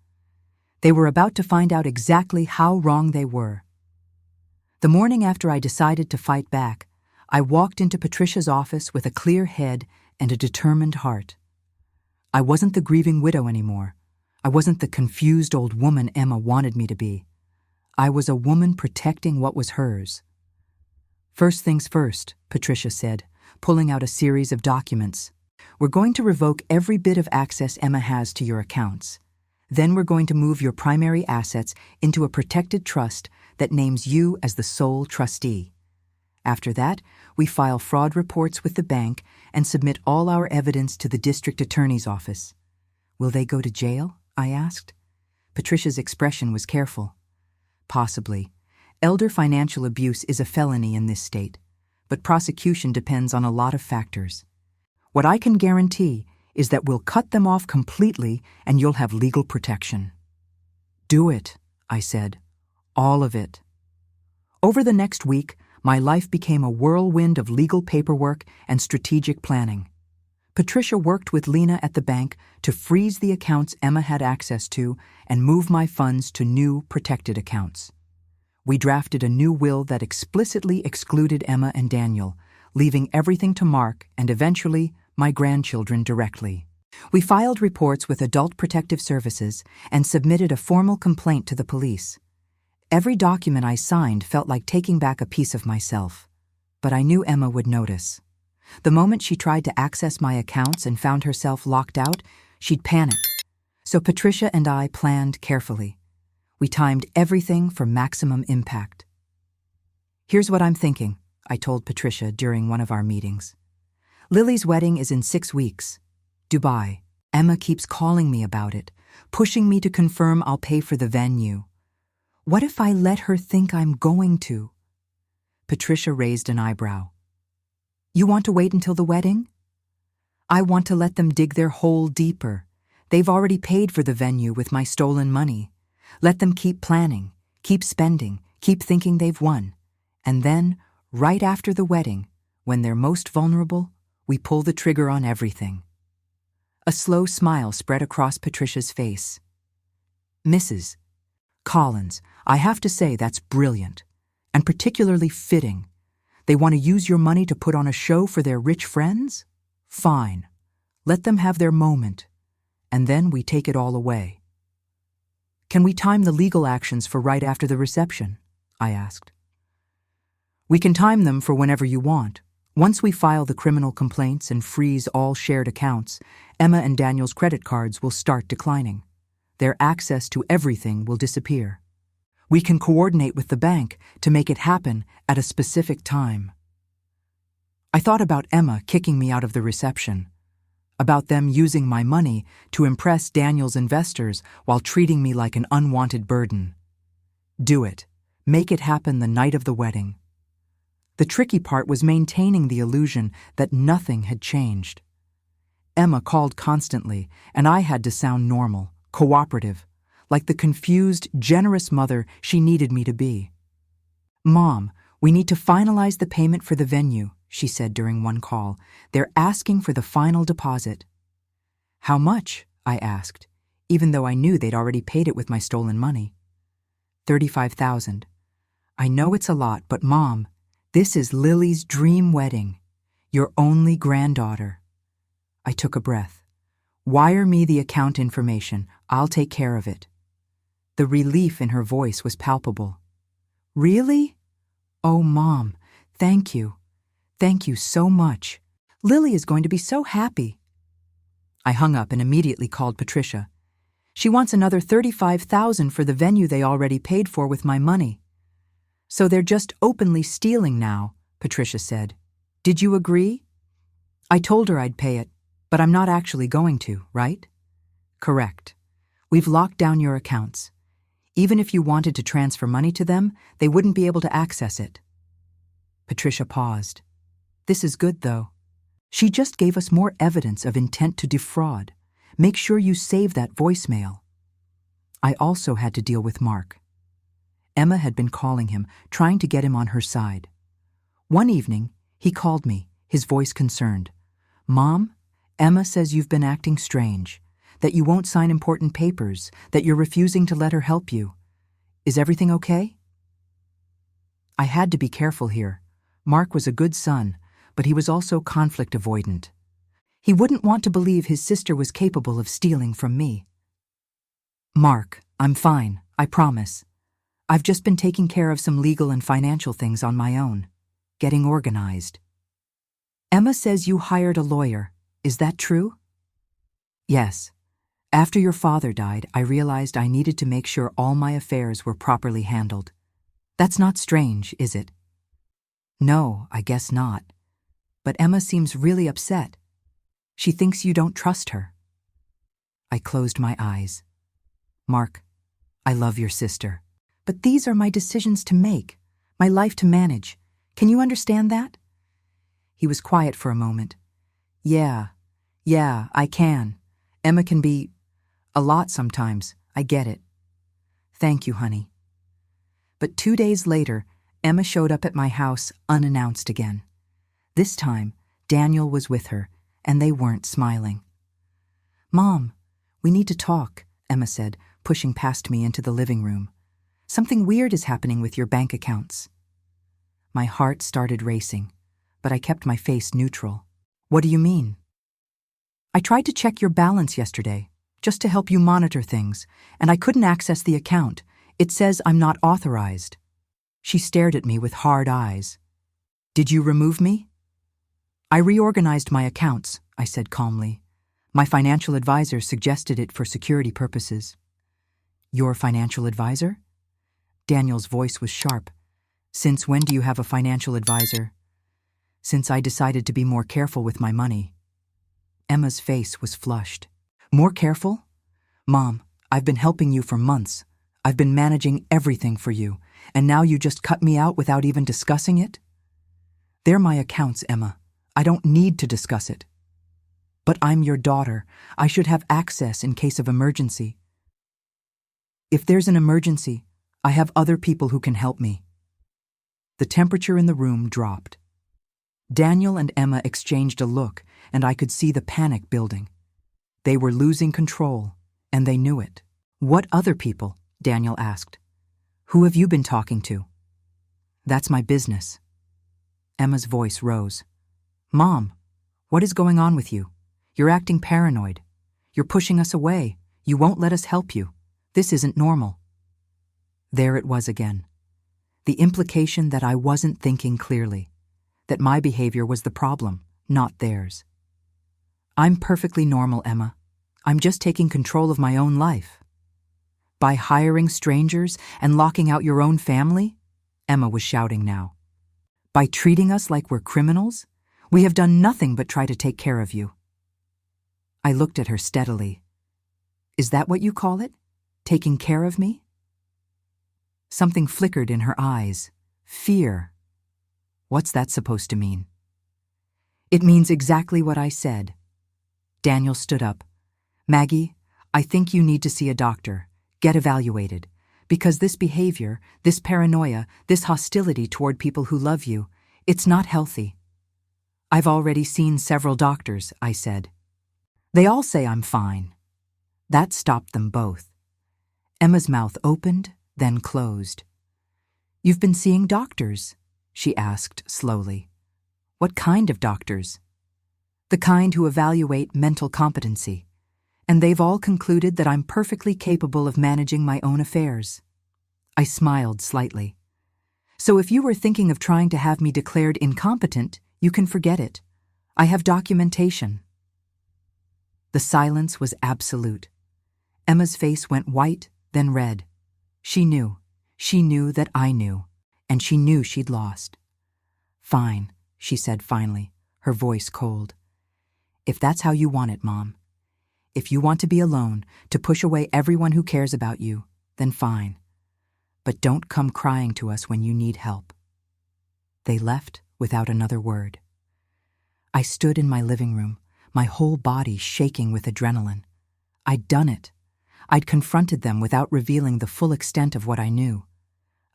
They were about to find out exactly how wrong they were. The morning after I decided to fight back, I walked into Patricia's office with a clear head and a determined heart. I wasn't the grieving widow anymore. I wasn't the confused old woman Emma wanted me to be. I was a woman protecting what was hers. First things first, Patricia said, pulling out a series of documents. We're going to revoke every bit of access Emma has to your accounts. Then we're going to move your primary assets into a protected trust that names you as the sole trustee. After that, we file fraud reports with the bank and submit all our evidence to the district attorney's office. Will they go to jail? I asked. Patricia's expression was careful. Possibly. Elder financial abuse is a felony in this state, but prosecution depends on a lot of factors. What I can guarantee is that we'll cut them off completely and you'll have legal protection. Do it, I said. All of it. Over the next week, my life became a whirlwind of legal paperwork and strategic planning. Patricia worked with Lena at the bank to freeze the accounts Emma had access to and move my funds to new protected accounts. We drafted a new will that explicitly excluded Emma and Daniel, leaving everything to Mark and eventually my grandchildren directly. We filed reports with Adult Protective Services and submitted a formal complaint to the police. Every document I signed felt like taking back a piece of myself, but I knew Emma would notice. The moment she tried to access my accounts and found herself locked out, she'd panic. So Patricia and I planned carefully. We timed everything for maximum impact. Here's what I'm thinking, I told Patricia during one of our meetings. Lily's wedding is in 6 weeks. Dubai. Emma keeps calling me about it, pushing me to confirm I'll pay for the venue. What if I let her think I'm going to? Patricia raised an eyebrow. You want to wait until the wedding? I want to let them dig their hole deeper. They've already paid for the venue with my stolen money. Let them keep planning, keep spending, keep thinking they've won. And then, right after the wedding, when they're most vulnerable, we pull the trigger on everything. A slow smile spread across Patricia's face. Mrs. Collins, I have to say that's brilliant, and particularly fitting. They want to use your money to put on a show for their rich friends? Fine. Let them have their moment, and then we take it all away. Can we time the legal actions for right after the reception? I asked. We can time them for whenever you want. Once we file the criminal complaints and freeze all shared accounts, Emma and Daniel's credit cards will start declining. Their access to everything will disappear. We can coordinate with the bank to make it happen at a specific time. I thought about Emma kicking me out of the reception, about them using my money to impress Daniel's investors while treating me like an unwanted burden. Do it. Make it happen the night of the wedding. The tricky part was maintaining the illusion that nothing had changed. Emma called constantly, and I had to sound normal, cooperative, like the confused, generous mother she needed me to be. Mom, we need to finalize the payment for the venue, she said during one call. They're asking for the final deposit. How much? I asked, even though I knew they'd already paid it with my stolen money. $35,000. I know it's a lot, but Mom, this is Lily's dream wedding, your only granddaughter. I took a breath. Wire me the account information. I'll take care of it. The relief in her voice was palpable. Really? Oh, Mom, thank you. Thank you so much. Lily is going to be so happy. I hung up and immediately called Patricia. She wants another $35,000 for the venue they already paid for with my money. So they're just openly stealing now, Patricia said. Did you agree? I told her I'd pay it, but I'm not actually going to, right? Correct. We've locked down your accounts. Even if you wanted to transfer money to them, they wouldn't be able to access it. Patricia paused. This is good, though. She just gave us more evidence of intent to defraud. Make sure you save that voicemail. I also had to deal with Mark. Emma had been calling him, trying to get him on her side. One evening, he called me, his voice concerned. Mom, Emma says you've been acting strange, that you won't sign important papers, that you're refusing to let her help you. Is everything okay? I had to be careful here. Mark was a good son, but he was also conflict avoidant. He wouldn't want to believe his sister was capable of stealing from me. Mark, I'm fine, I promise. I've just been taking care of some legal and financial things on my own, getting organized. Emma says you hired a lawyer. Is that true? Yes. After your father died, I realized I needed to make sure all my affairs were properly handled. That's not strange, is it? No, I guess not. But Emma seems really upset. She thinks you don't trust her. I closed my eyes. Mark, I love your sister. But these are my decisions to make, my life to manage. Can you understand that? He was quiet for a moment. Yeah, I can. Emma can be a lot sometimes. I get it. Thank you, honey. But 2 days later, Emma showed up at my house unannounced again. This time, Daniel was with her, and they weren't smiling. Mom, we need to talk, Emma said, pushing past me into the living room. Something weird is happening with your bank accounts. My heart started racing, but I kept my face neutral. What do you mean? I tried to check your balance yesterday, just to help you monitor things, and I couldn't access the account. It says I'm not authorized. She stared at me with hard eyes. Did you remove me? I reorganized my accounts, I said calmly. My financial advisor suggested it for security purposes. Your financial advisor? Daniel's voice was sharp. Since when do you have a financial advisor? Since I decided to be more careful with my money. Emma's face was flushed. More careful? Mom, I've been helping you for months. I've been managing everything for you, and now you just cut me out without even discussing it? They're my accounts, Emma. I don't need to discuss it. But I'm your daughter. I should have access in case of emergency. If there's an emergency, I have other people who can help me. The temperature in the room dropped. Daniel and Emma exchanged a look, and I could see the panic building. They were losing control, and they knew it. What other people? Daniel asked. Who have you been talking to? That's my business. Emma's voice rose. Mom, what is going on with you? You're acting paranoid. You're pushing us away. You won't let us help you. This isn't normal. There it was again. The implication that I wasn't thinking clearly, that my behavior was the problem, not theirs. I'm perfectly normal, Emma. I'm just taking control of my own life. By hiring strangers and locking out your own family? Emma was shouting now. By treating us like we're criminals? We have done nothing but try to take care of you. I looked at her steadily. Is that what you call it? Taking care of me? Something flickered in her eyes. Fear. What's that supposed to mean? It means exactly what I said. Daniel stood up. Maggie, I think you need to see a doctor. Get evaluated. Because this behavior, this paranoia, this hostility toward people who love you, it's not healthy. I've already seen several doctors, I said. They all say I'm fine. That stopped them both. Emma's mouth opened, then closed. You've been seeing doctors? She asked slowly. What kind of doctors? The kind who evaluate mental competency. And they've all concluded that I'm perfectly capable of managing my own affairs. I smiled slightly. So if you were thinking of trying to have me declared incompetent, you can forget it. I have documentation. The silence was absolute. Emma's face went white, then red. She knew that I knew, and she knew she'd lost. Fine, she said finally, her voice cold. If that's how you want it, Mom. If you want to be alone, to push away everyone who cares about you, then fine. But don't come crying to us when you need help. They left without another word. I stood in my living room, my whole body shaking with adrenaline. I'd done it. I'd confronted them without revealing the full extent of what I knew.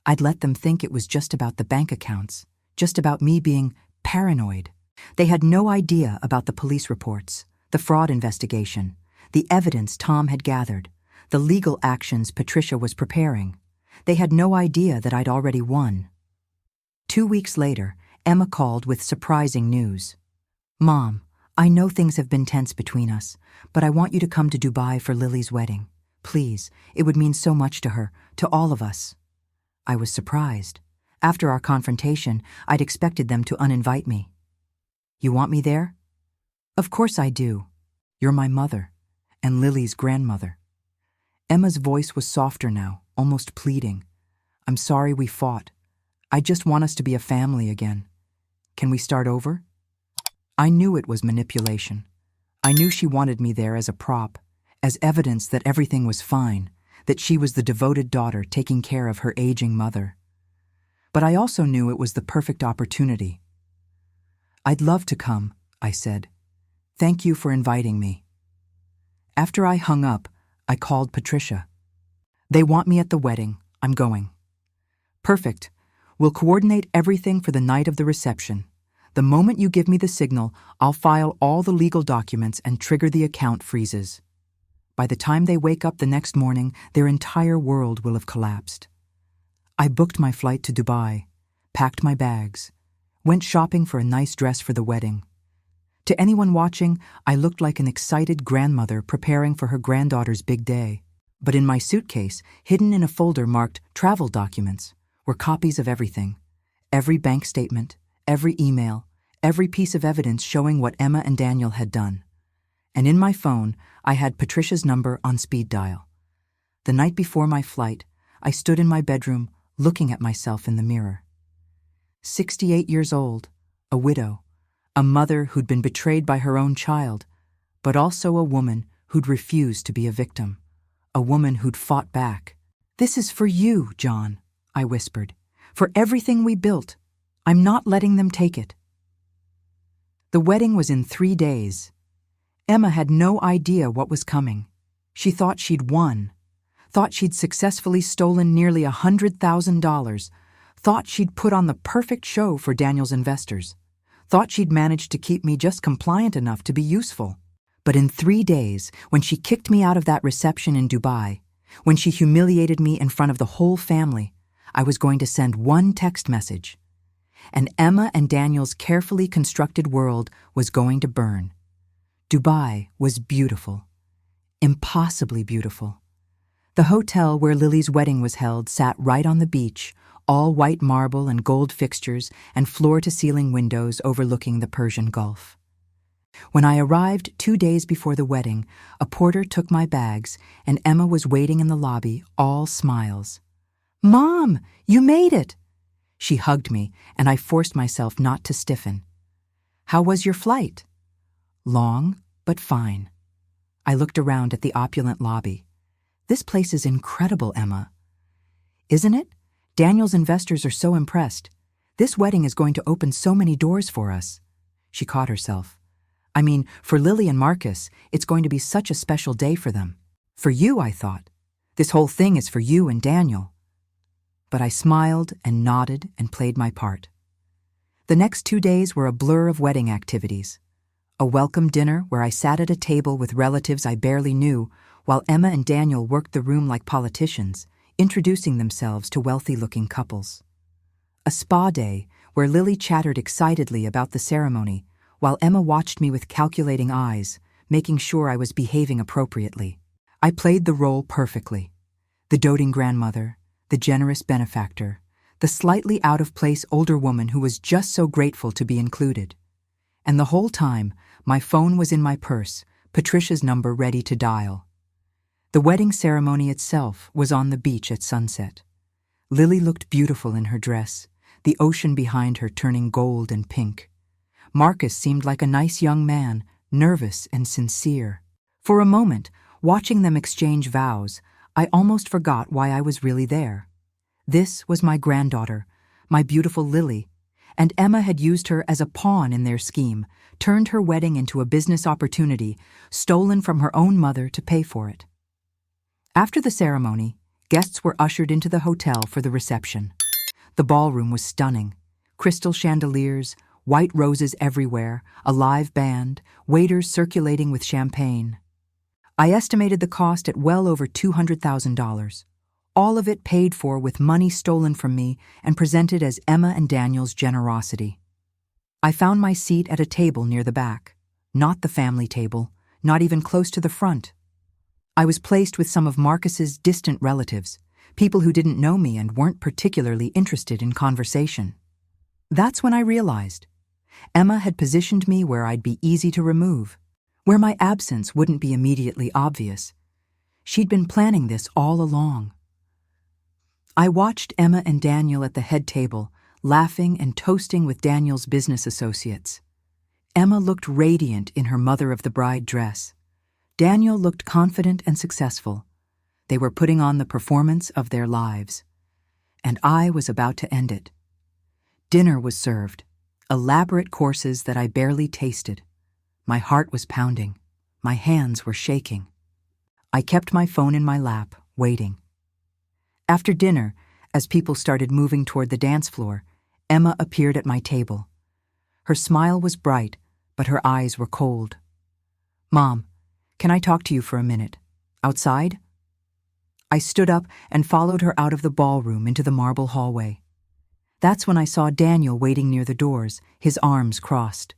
I'd let them think it was just about the bank accounts, just about me being paranoid. They had no idea about the police reports, the fraud investigation, the evidence Tom had gathered, the legal actions Patricia was preparing. They had no idea that I'd already won. 2 weeks later, Emma called with surprising news. Mom, I know things have been tense between us, but I want you to come to Dubai for Lily's wedding. Please, it would mean so much to her, to all of us. I was surprised. After our confrontation, I'd expected them to uninvite me. You want me there? Of course I do. You're my mother, and Lily's grandmother. Emma's voice was softer now, almost pleading. I'm sorry we fought. I just want us to be a family again. Can we start over? I knew it was manipulation. I knew she wanted me there as a prop, as evidence that everything was fine, that she was the devoted daughter taking care of her aging mother. But I also knew it was the perfect opportunity. I'd love to come, I said. Thank you for inviting me. After I hung up, I called Patricia. They want me at the wedding. I'm going. Perfect. We'll coordinate everything for the night of the reception. The moment you give me the signal, I'll file all the legal documents and trigger the account freezes. By the time they wake up the next morning, their entire world will have collapsed. I booked my flight to Dubai, packed my bags, went shopping for a nice dress for the wedding. To anyone watching, I looked like an excited grandmother preparing for her granddaughter's big day. But in my suitcase, hidden in a folder marked travel documents, were copies of everything. Every bank statement, every email, every piece of evidence showing what Emma and Daniel had done. And in my phone, I had Patricia's number on speed dial. The night before my flight, I stood in my bedroom looking at myself in the mirror. 68 years old, a widow, a mother who'd been betrayed by her own child, but also a woman who'd refused to be a victim, a woman who'd fought back. "This is for you, John," I whispered. "For everything we built. I'm not letting them take it." The wedding was in 3 days. Emma had no idea what was coming. She thought she'd won, thought she'd successfully stolen nearly $100,000, thought she'd put on the perfect show for Daniel's investors, thought she'd managed to keep me just compliant enough to be useful. But in 3 days, when she kicked me out of that reception in Dubai, when she humiliated me in front of the whole family, I was going to send one text message. And Emma and Daniel's carefully constructed world was going to burn. Dubai was beautiful. Impossibly beautiful. The hotel where Lily's wedding was held sat right on the beach, all white marble and gold fixtures and floor-to-ceiling windows overlooking the Persian Gulf. When I arrived 2 days before the wedding, a porter took my bags, and Emma was waiting in the lobby, all smiles. "Mom, you made it!" She hugged me, and I forced myself not to stiffen. "How was your flight?" "Long, but fine." I looked around at the opulent lobby. "This place is incredible, Emma." "Isn't it? Daniel's investors are so impressed. This wedding is going to open so many doors for us." She caught herself. "I mean, for Lily and Marcus, it's going to be such a special day for them. For you, I thought. This whole thing is for you and Daniel." But I smiled and nodded and played my part. The next 2 days were a blur of wedding activities. A welcome dinner where I sat at a table with relatives I barely knew, while Emma and Daniel worked the room like politicians, introducing themselves to wealthy-looking couples. A spa day where Lily chattered excitedly about the ceremony, while Emma watched me with calculating eyes, making sure I was behaving appropriately. I played the role perfectly. The doting grandmother, the generous benefactor, the slightly out-of-place older woman who was just so grateful to be included. And the whole time, my phone was in my purse, Patricia's number ready to dial. The wedding ceremony itself was on the beach at sunset. Lily looked beautiful in her dress, the ocean behind her turning gold and pink. Marcus seemed like a nice young man, nervous and sincere. For a moment, watching them exchange vows, I almost forgot why I was really there. This was my granddaughter, my beautiful Lily, and Emma had used her as a pawn in their scheme, turned her wedding into a business opportunity, stolen from her own mother to pay for it. After the ceremony, guests were ushered into the hotel for the reception. The ballroom was stunning. Crystal chandeliers, white roses everywhere, a live band, waiters circulating with champagne. I estimated the cost at well over $200,000. All of it paid for with money stolen from me and presented as Emma and Daniel's generosity. I found my seat at a table near the back, not the family table, not even close to the front. I was placed with some of Marcus's distant relatives, people who didn't know me and weren't particularly interested in conversation. That's when I realized Emma had positioned me where I'd be easy to remove, where my absence wouldn't be immediately obvious. She'd been planning this all along. I watched Emma and Daniel at the head table, laughing and toasting with Daniel's business associates. Emma looked radiant in her mother-of-the-bride dress. Daniel looked confident and successful. They were putting on the performance of their lives. And I was about to end it. Dinner was served, elaborate courses that I barely tasted. My heart was pounding. My hands were shaking. I kept my phone in my lap, waiting. After dinner, as people started moving toward the dance floor, Emma appeared at my table. Her smile was bright, but her eyes were cold. "Mom, can I talk to you for a minute? Outside?" I stood up and followed her out of the ballroom into the marble hallway. That's when I saw Daniel waiting near the doors, his arms crossed.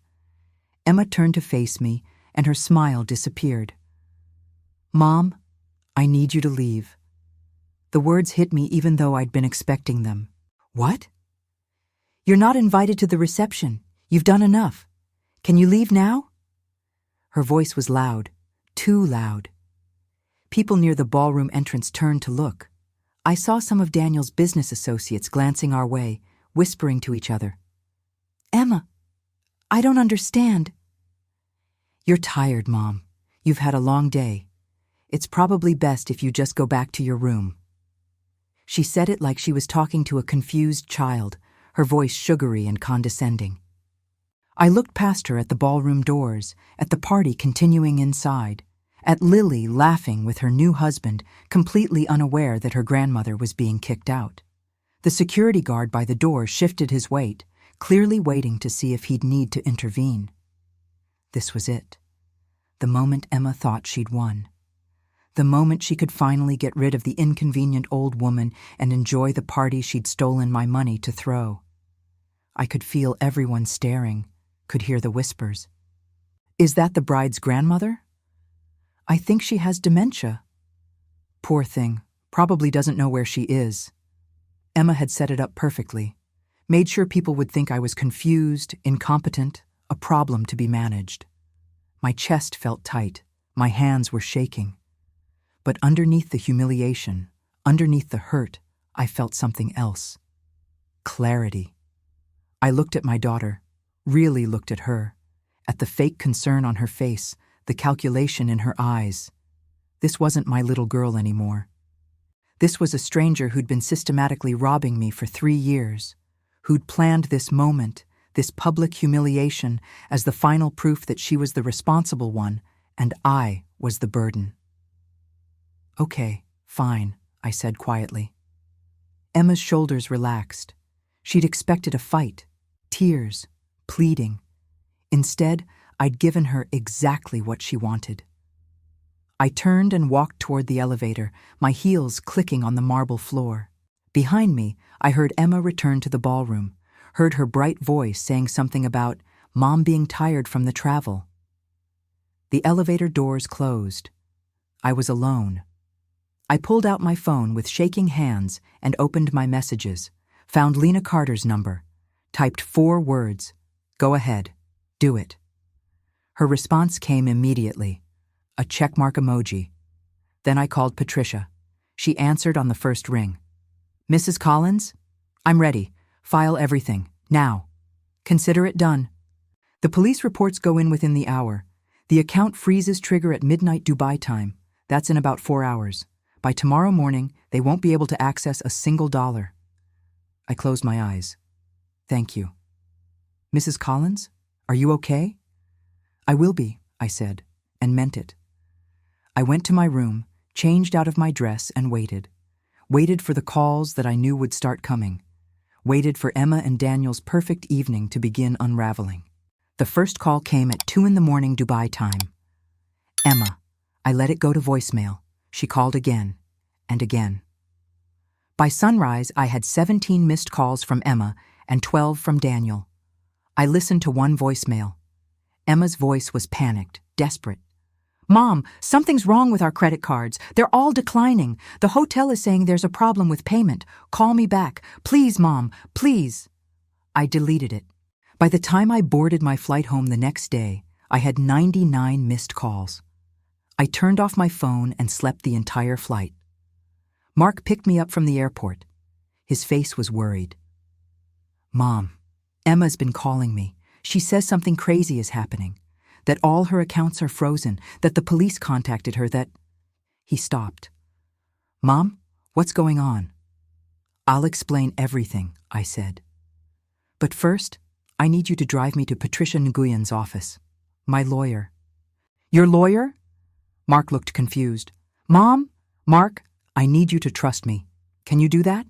Emma turned to face me, and her smile disappeared. "Mom, I need you to leave." The words hit me even though I'd been expecting them. "What?" "You're not invited to the reception. You've done enough. Can you leave now?" Her voice was loud, too loud. People near the ballroom entrance turned to look. I saw some of Daniel's business associates glancing our way, whispering to each other. "Emma, I don't understand." "You're tired, Mom. You've had a long day. It's probably best if you just go back to your room." She said it like she was talking to a confused child, her voice sugary and condescending. I looked past her at the ballroom doors, at the party continuing inside, at Lily laughing with her new husband, completely unaware that her grandmother was being kicked out. The security guard by the door shifted his weight, clearly waiting to see if he'd need to intervene. This was it. The moment Emma thought she'd won. The moment she could finally get rid of the inconvenient old woman and enjoy the party she'd stolen my money to throw. I could feel everyone staring, could hear the whispers. "Is that the bride's grandmother? I think she has dementia." Poor thing, probably doesn't know where she is. Emma had set it up perfectly, made sure people would think I was confused, incompetent, a problem to be managed. My chest felt tight, my hands were shaking. But underneath the humiliation, underneath the hurt, I felt something else. Clarity. I looked at my daughter, really looked at her, at the fake concern on her face, the calculation in her eyes. This wasn't my little girl anymore. This was a stranger who'd been systematically robbing me for 3 years, who'd planned this moment, this public humiliation, as the final proof that she was the responsible one and I was the burden. "Okay, fine," I said quietly. Emma's shoulders relaxed. She'd expected a fight, tears, pleading. Instead, I'd given her exactly what she wanted. I turned and walked toward the elevator, my heels clicking on the marble floor. Behind me, I heard Emma return to the ballroom, heard her bright voice saying something about Mom being tired from the travel. The elevator doors closed. I was alone. I pulled out my phone with shaking hands and opened my messages, found Lena Carter's number, typed 4 words, "Go ahead, do it." Her response came immediately, a checkmark emoji. Then I called Patricia. She answered on the first ring. "Mrs. Collins? I'm ready. File everything, now. Consider it done. The police reports go in within the hour. The account freezes trigger at midnight Dubai time. That's in about 4 hours. By tomorrow morning, they won't be able to access a single dollar." I closed my eyes. "Thank you." "Mrs. Collins, are you okay?" "I will be," I said, and meant it. I went to my room, changed out of my dress, and waited. Waited for the calls that I knew would start coming. Waited for Emma and Daniel's perfect evening to begin unraveling. The first call came at 2 a.m. Dubai time. "Emma." I let it go to voicemail. She called again, and again. By sunrise, I had 17 missed calls from Emma and 12 from Daniel. I listened to one voicemail. Emma's voice was panicked, desperate. "Mom, something's wrong with our credit cards. They're all declining. The hotel is saying there's a problem with payment. Call me back. Please, Mom, please." I deleted it. By the time I boarded my flight home the next day, I had 99 missed calls. I turned off my phone and slept the entire flight. Mark picked me up from the airport. His face was worried. "Mom, Emma's been calling me. She says something crazy is happening, that all her accounts are frozen, that the police contacted her, that—" He stopped. "Mom, what's going on?" "I'll explain everything," I said. "But first, I need you to drive me to Patricia Nguyen's office. My lawyer." "Your lawyer?" Mark looked confused. "Mom? Mark, I need you to trust me. Can you do that?"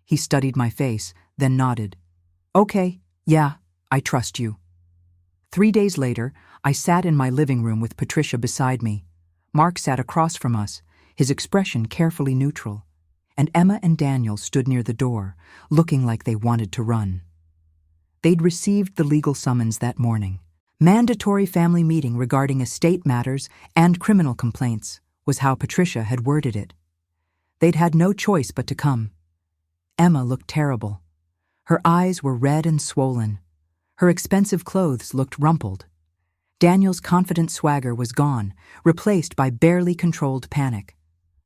He studied my face, then nodded. "Okay, yeah, I trust you." 3 days later, I sat in my living room with Patricia beside me. Mark sat across from us, his expression carefully neutral, and Emma and Daniel stood near the door, looking like they wanted to run. They'd received the legal summons that morning. Mandatory family meeting regarding estate matters and criminal complaints was how Patricia had worded it. They'd had no choice but to come. Emma looked terrible. Her eyes were red and swollen. Her expensive clothes looked rumpled. Daniel's confident swagger was gone, replaced by barely controlled panic.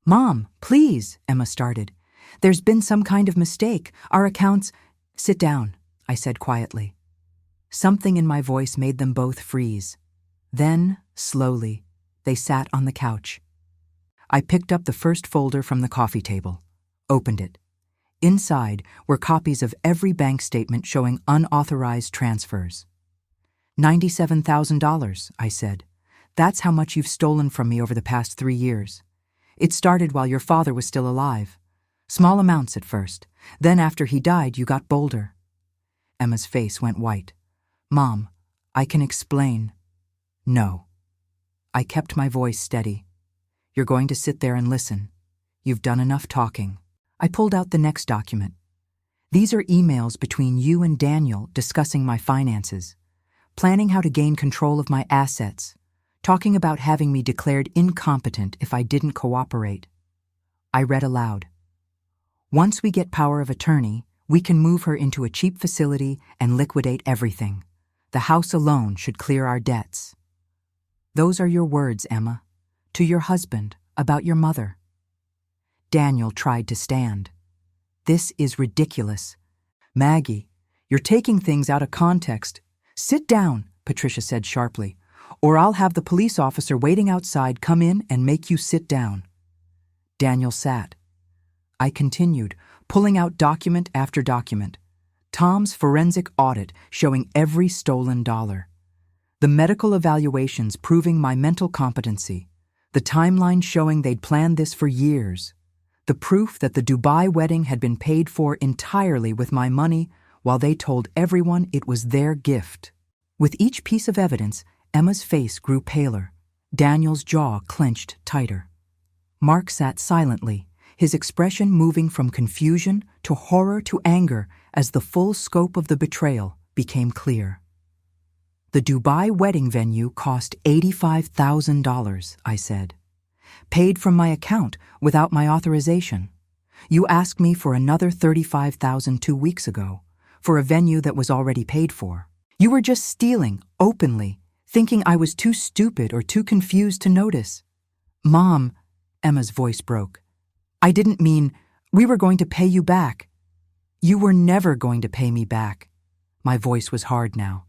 "Mom, please," Emma started. "There's been some kind of mistake. Our accounts—" "Sit down," I said quietly. Something in my voice made them both freeze. Then, slowly, they sat on the couch. I picked up the first folder from the coffee table, opened it. Inside were copies of every bank statement showing unauthorized transfers. $97,000, I said. That's how much you've stolen from me over the past 3 years. It started while your father was still alive. Small amounts at first. Then after he died, you got bolder. Emma's face went white. Mom, I can explain. No. I kept my voice steady. You're going to sit there and listen. You've done enough talking. I pulled out the next document. These are emails between you and Daniel discussing my finances, planning how to gain control of my assets, talking about having me declared incompetent if I didn't cooperate. I read aloud. Once we get power of attorney, we can move her into a cheap facility and liquidate everything. The house alone should clear our debts. Those are your words, Emma, to your husband about your mother. Daniel tried to stand. This is ridiculous. Maggie, you're taking things out of context. Sit down, Patricia said sharply, or I'll have the police officer waiting outside come in and make you sit down. Daniel sat. I continued, pulling out document after document. Tom's forensic audit showing every stolen dollar. The medical evaluations proving my mental competency. The timeline showing they'd planned this for years. The proof that the Dubai wedding had been paid for entirely with my money while they told everyone it was their gift. With each piece of evidence, Emma's face grew paler. Daniel's jaw clenched tighter. Mark sat silently, his expression moving from confusion to horror to anger as the full scope of the betrayal became clear. The Dubai wedding venue cost $85,000, I said. Paid from my account without my authorization. You asked me for another $35,000 2 weeks ago, for a venue that was already paid for. You were just stealing, openly, thinking I was too stupid or too confused to notice. Mom, Emma's voice broke. I didn't mean we were going to pay you back. You were never going to pay me back. My voice was hard now.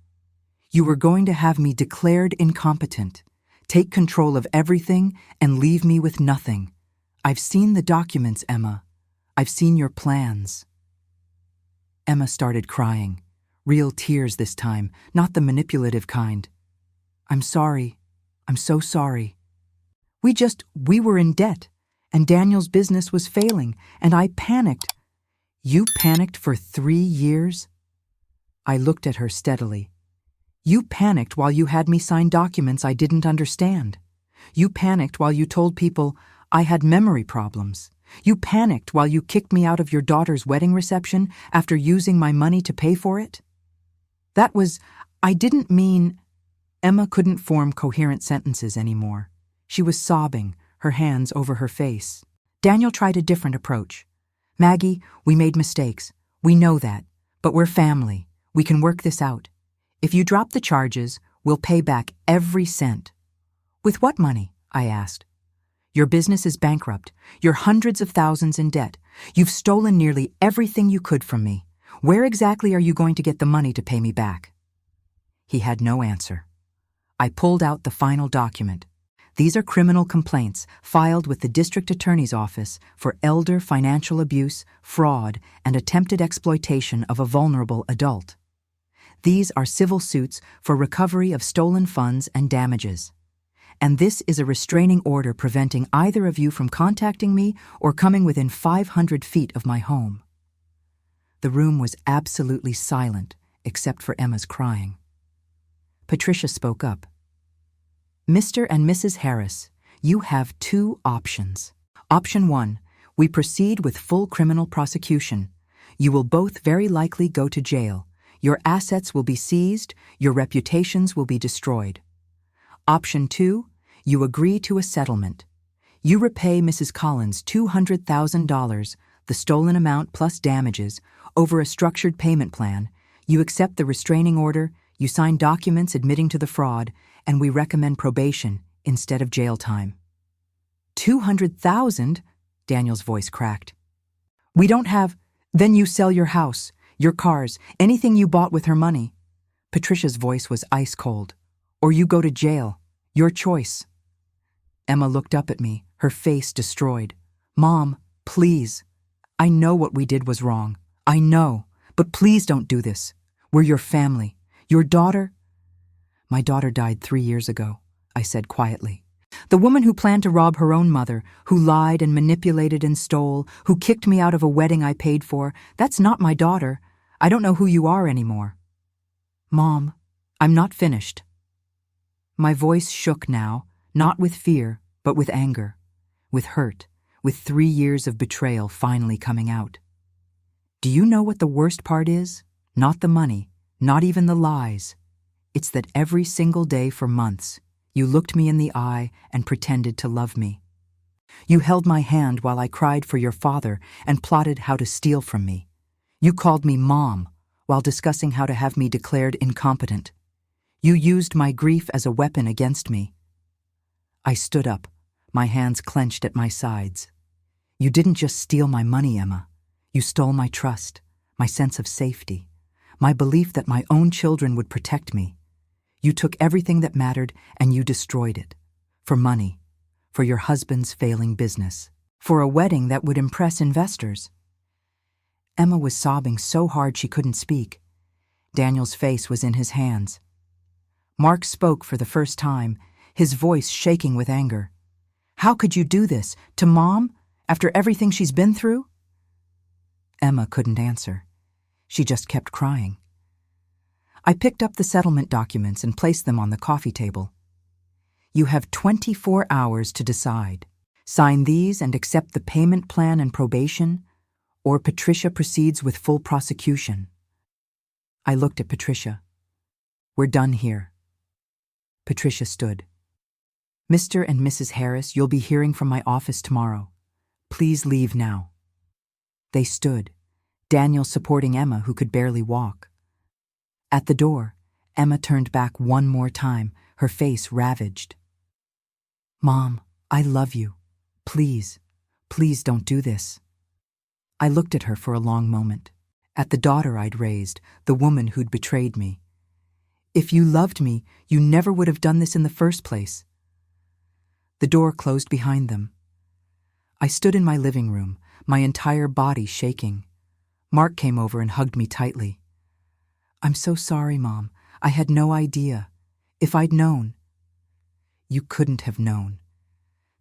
You were going to have me declared incompetent, take control of everything, and leave me with nothing. I've seen the documents, Emma. I've seen your plans. Emma started crying. Real tears this time, not the manipulative kind. I'm sorry. I'm so sorry. We were in debt, and Daniel's business was failing, and I panicked. You panicked for 3 years? I looked at her steadily. You panicked while you had me sign documents I didn't understand. You panicked while you told people I had memory problems. You panicked while you kicked me out of your daughter's wedding reception after using my money to pay for it? I didn't mean... Emma couldn't form coherent sentences anymore. She was sobbing, her hands over her face. Daniel tried a different approach. Maggie, we made mistakes. We know that. But we're family. We can work this out. If you drop the charges, we'll pay back every cent. With what money? I asked. Your business is bankrupt. You're hundreds of thousands in debt. You've stolen nearly everything you could from me. Where exactly are you going to get the money to pay me back? He had no answer. I pulled out the final document. These are criminal complaints filed with the district attorney's office for elder financial abuse, fraud, and attempted exploitation of a vulnerable adult. These are civil suits for recovery of stolen funds and damages. And this is a restraining order preventing either of you from contacting me or coming within 500 feet of my home. The room was absolutely silent, except for Emma's crying. Patricia spoke up. Mr. and Mrs. Harris, you have 2 options. Option 1, we proceed with full criminal prosecution. You will both very likely go to jail. Your assets will be seized, your reputations will be destroyed. Option 2, you agree to a settlement. You repay Mrs. Collins $200,000, the stolen amount plus damages, over a structured payment plan. You accept the restraining order, you sign documents admitting to the fraud, and we recommend probation instead of jail time. $200,000? Daniel's voice cracked. We don't have... Then you sell your house, your cars, anything you bought with her money. Patricia's voice was ice cold. Or you go to jail. Your choice. Emma looked up at me, her face destroyed. "Mom, please. I know what we did was wrong. I know. But please don't do this. We're your family. Your daughter—" "My daughter died 3 years ago," I said quietly. "The woman who planned to rob her own mother, who lied and manipulated and stole, who kicked me out of a wedding I paid for, that's not my daughter. I don't know who you are anymore." "Mom, I'm not finished." My voice shook now, not with fear, but with anger, with hurt, with 3 years of betrayal finally coming out. "Do you know what the worst part is? Not the money, not even the lies. It's that every single day for months, you looked me in the eye and pretended to love me. You held my hand while I cried for your father and plotted how to steal from me. You called me Mom while discussing how to have me declared incompetent. You used my grief as a weapon against me." I stood up, my hands clenched at my sides. "You didn't just steal my money, Emma. You stole my trust, my sense of safety, my belief that my own children would protect me. You took everything that mattered and you destroyed it. For money, for your husband's failing business, for a wedding that would impress investors." Emma was sobbing so hard she couldn't speak. Daniel's face was in his hands. Mark spoke for the first time, his voice shaking with anger. "How could you do this? To Mom? After everything she's been through?" Emma couldn't answer. She just kept crying. I picked up the settlement documents and placed them on the coffee table. "You have 24 hours to decide. Sign these and accept the payment plan and probation, or Patricia proceeds with full prosecution." I looked at Patricia. "We're done here." Patricia stood. "Mr. and Mrs. Harris, you'll be hearing from my office tomorrow. Please leave now." They stood, Daniel supporting Emma, who could barely walk. At the door, Emma turned back one more time, her face ravaged. "Mom, I love you. Please, please don't do this." I looked at her for a long moment, at the daughter I'd raised, the woman who'd betrayed me. "If you loved me, you never would have done this in the first place." The door closed behind them. I stood in my living room, my entire body shaking. Mark came over and hugged me tightly. "I'm so sorry, Mom. I had no idea. If I'd known—" "You couldn't have known.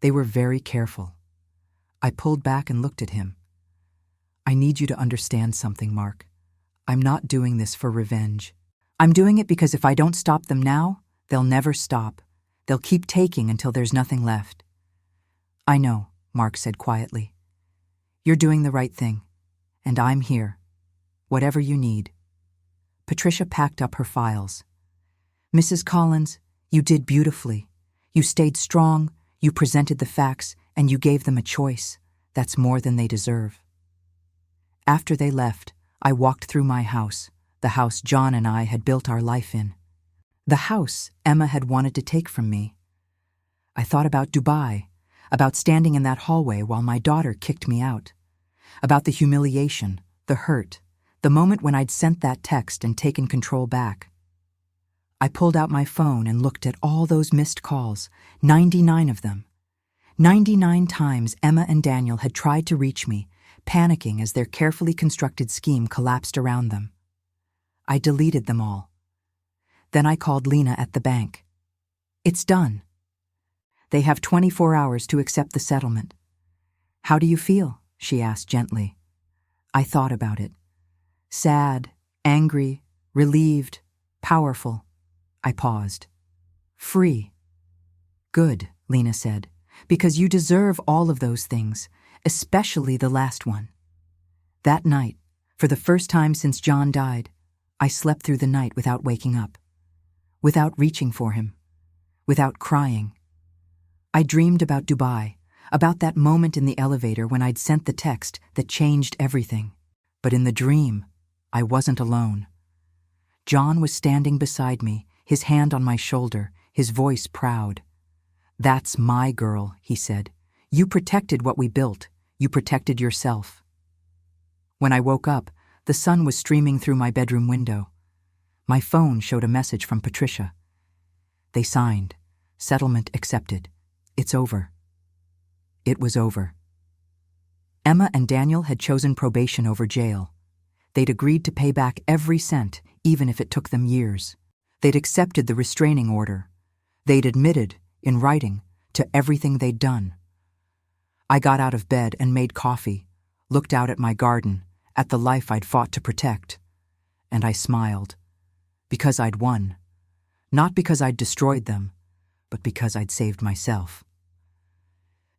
They were very careful." I pulled back and looked at him. "I need you to understand something, Mark. I'm not doing this for revenge. I'm doing it because if I don't stop them now, they'll never stop. They'll keep taking until there's nothing left." "I know," Mark said quietly. "You're doing the right thing, and I'm here. Whatever you need." Patricia packed up her files. "Mrs. Collins, you did beautifully. You stayed strong, you presented the facts, and you gave them a choice. That's more than they deserve." After they left, I walked through my house, the house John and I had built our life in. The house Emma had wanted to take from me. I thought about Dubai, about standing in that hallway while my daughter kicked me out, about the humiliation, the hurt, the moment when I'd sent that text and taken control back. I pulled out my phone and looked at all those missed calls, 99 of them. 99 times Emma and Daniel had tried to reach me, panicking as their carefully constructed scheme collapsed around them. I deleted them all. Then I called Lena at the bank. "It's done. They have 24 hours to accept the settlement." "How do you feel?" she asked gently. I thought about it. Sad, angry, relieved, powerful. I paused. "Free." "Good," Lena said, "because you deserve all of those things, especially the last one." That night, for the first time since John died, I slept through the night without waking up, without reaching for him, without crying. I dreamed about Dubai, about that moment in the elevator when I'd sent the text that changed everything. But in the dream, I wasn't alone. John was standing beside me, his hand on my shoulder, his voice proud. "That's my girl," he said. "You protected what we built. You protected yourself." When I woke up, the sun was streaming through my bedroom window. My phone showed a message from Patricia. "They signed. Settlement accepted. It's over." It was over. Emma and Daniel had chosen probation over jail. They'd agreed to pay back every cent, even if it took them years. They'd accepted the restraining order. They'd admitted, in writing, to everything they'd done. I got out of bed and made coffee, looked out at my garden, at the life I'd fought to protect, and I smiled. Because I'd won. Not because I'd destroyed them, but because I'd saved myself.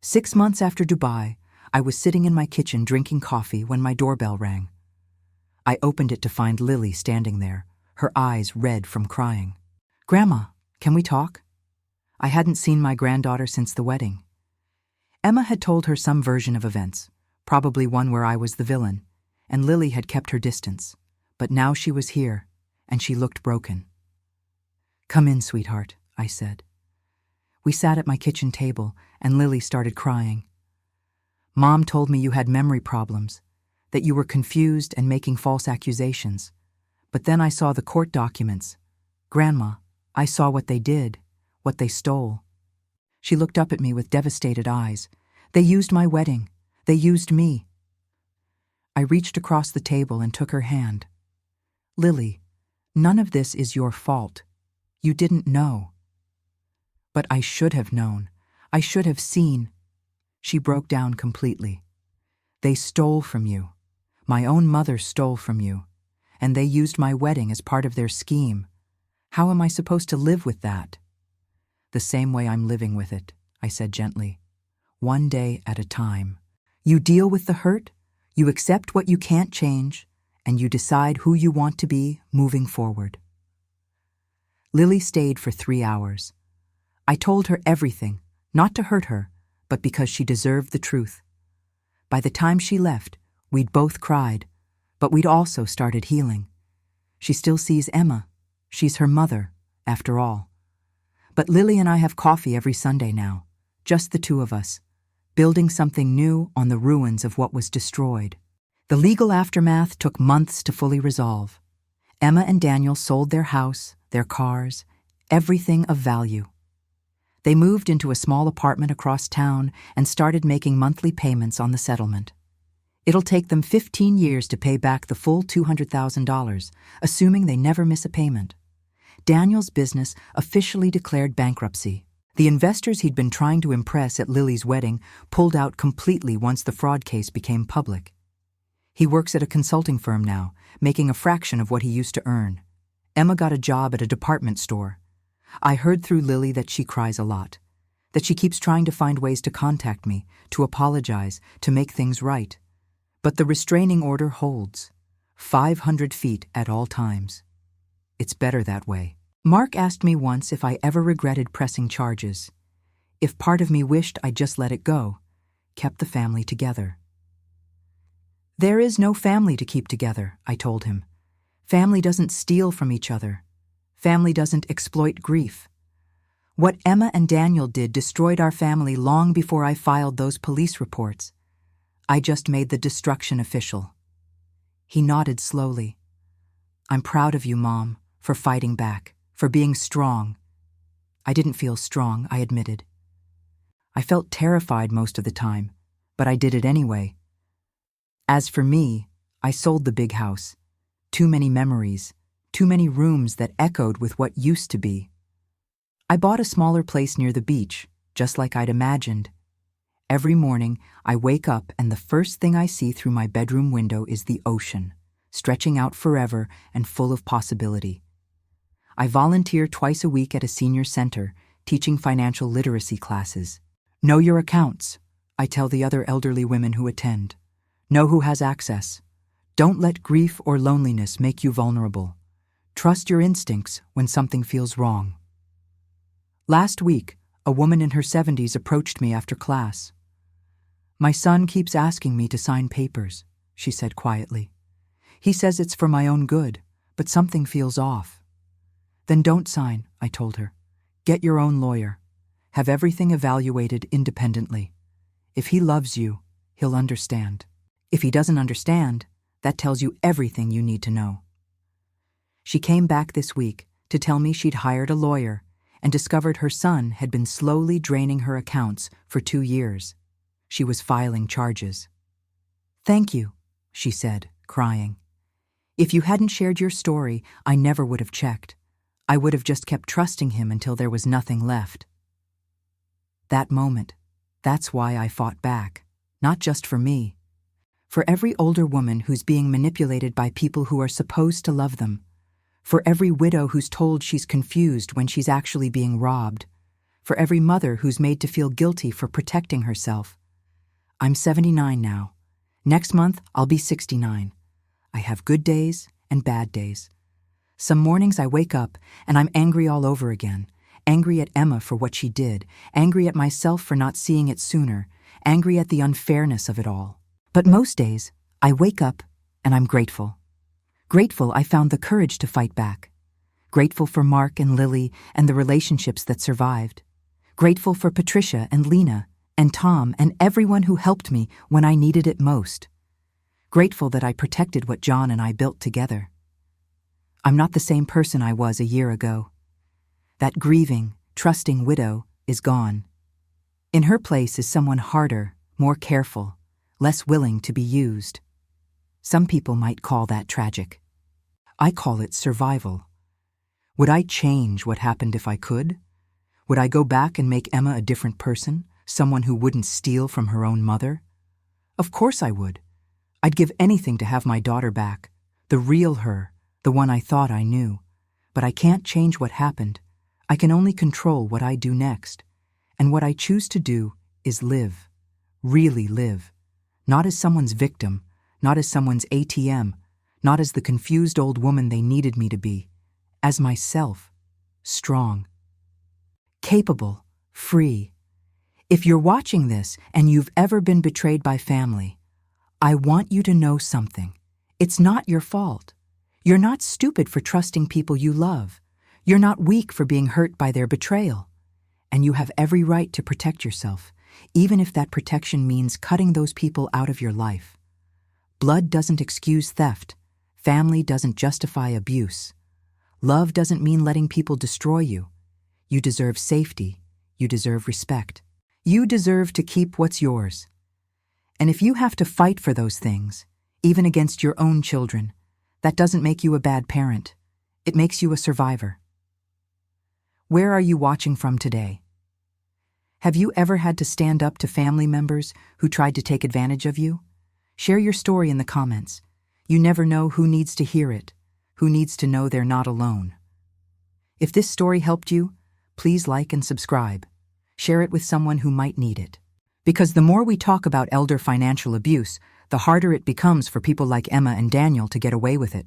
6 months after Dubai, I was sitting in my kitchen drinking coffee when my doorbell rang. I opened it to find Lily standing there, her eyes red from crying. "Grandma, can we talk?" I hadn't seen my granddaughter since the wedding. Emma had told her some version of events, probably one where I was the villain, and Lily had kept her distance. But now she was here, and she looked broken. "Come in, sweetheart," I said. We sat at my kitchen table, and Lily started crying. "Mom told me you had memory problems, that you were confused and making false accusations. But then I saw the court documents. Grandma, I saw what they did, what they stole." She looked up at me with devastated eyes. "They used my wedding. They used me." I reached across the table and took her hand. "Lily, none of this is your fault. You didn't know." "But I should have known. I should have seen." She broke down completely. "They stole from you. My own mother stole from you. And they used my wedding as part of their scheme. How am I supposed to live with that?" "The same way I'm living with it," I said gently. "One day at a time. You deal with the hurt, you accept what you can't change, and you decide who you want to be moving forward." Lily stayed for 3 hours. I told her everything, not to hurt her, but because she deserved the truth. By the time she left, we'd both cried, but we'd also started healing. She still sees Emma. She's her mother, after all. But Lily and I have coffee every Sunday now, just the two of us, building something new on the ruins of what was destroyed. The legal aftermath took months to fully resolve. Emma and Daniel sold their house, their cars, everything of value. They moved into a small apartment across town and started making monthly payments on the settlement. It'll take them 15 years to pay back the full $200,000, assuming they never miss a payment. Daniel's business officially declared bankruptcy. The investors he'd been trying to impress at Lily's wedding pulled out completely once the fraud case became public. He works at a consulting firm now, making a fraction of what he used to earn. Emma got a job at a department store. I heard through Lily that she cries a lot, that she keeps trying to find ways to contact me, to apologize, to make things right. But the restraining order holds, 500 feet at all times. It's better that way. Mark asked me once if I ever regretted pressing charges, if part of me wished I'd just let it go, kept the family together. "There is no family to keep together," I told him. "Family doesn't steal from each other. Family doesn't exploit grief. What Emma and Daniel did destroyed our family long before I filed those police reports. I just made the destruction official." He nodded slowly. "I'm proud of you, Mom, for fighting back, for being strong." I didn't feel strong, I admitted. I felt terrified most of the time, but I did it anyway. As for me, I sold the big house. Too many memories, too many rooms that echoed with what used to be. I bought a smaller place near the beach, just like I'd imagined. Every morning, I wake up and the first thing I see through my bedroom window is the ocean, stretching out forever and full of possibility. I volunteer twice a week at a senior center, teaching financial literacy classes. Know your accounts, I tell the other elderly women who attend. Know who has access. Don't let grief or loneliness make you vulnerable. Trust your instincts when something feels wrong. Last week, a woman in her 70s approached me after class. "My son keeps asking me to sign papers," she said quietly. "He says it's for my own good, but something feels off." "Then don't sign," I told her. "Get your own lawyer. Have everything evaluated independently. If he loves you, he'll understand. If he doesn't understand, that tells you everything you need to know." She came back this week to tell me she'd hired a lawyer and discovered her son had been slowly draining her accounts for 2 years. She was filing charges. "Thank you," she said, crying. "If you hadn't shared your story, I never would have checked. I would have just kept trusting him until there was nothing left." That moment, that's why I fought back. Not just for me. For every older woman who's being manipulated by people who are supposed to love them. For every widow who's told she's confused when she's actually being robbed. For every mother who's made to feel guilty for protecting herself. I'm 79 now. Next month, I'll be 69. I have good days and bad days. Some mornings I wake up and I'm angry all over again. Angry at Emma for what she did. Angry at myself for not seeing it sooner. Angry at the unfairness of it all. But most days, I wake up and I'm grateful. Grateful I found the courage to fight back. Grateful for Mark and Lily and the relationships that survived. Grateful for Patricia and Lena and Tom and everyone who helped me when I needed it most. Grateful that I protected what John and I built together. I'm not the same person I was a year ago. That grieving, trusting widow is gone. In her place is someone harder, more careful, less willing to be used. Some people might call that tragic. I call it survival. Would I change what happened if I could? Would I go back and make Emma a different person, someone who wouldn't steal from her own mother? Of course I would. I'd give anything to have my daughter back, the real her, the one I thought I knew. But I can't change what happened. I can only control what I do next. And what I choose to do is live. Really live. Not as someone's victim, not as someone's ATM, not as the confused old woman they needed me to be. As myself. Strong. Capable. Free. If you're watching this and you've ever been betrayed by family, I want you to know something. It's not your fault. You're not stupid for trusting people you love. You're not weak for being hurt by their betrayal. And you have every right to protect yourself, even if that protection means cutting those people out of your life. Blood doesn't excuse theft. Family doesn't justify abuse. Love doesn't mean letting people destroy you. You deserve safety. You deserve respect. You deserve to keep what's yours. And if you have to fight for those things, even against your own children, that doesn't make you a bad parent. It makes you a survivor. Where are you watching from today? Have you ever had to stand up to family members who tried to take advantage of you? Share your story in the comments. You never know who needs to hear it, who needs to know they're not alone. If this story helped you, please like and subscribe. Share it with someone who might need it. Because the more we talk about elder financial abuse, the harder it becomes for people like Emma and Daniel to get away with it.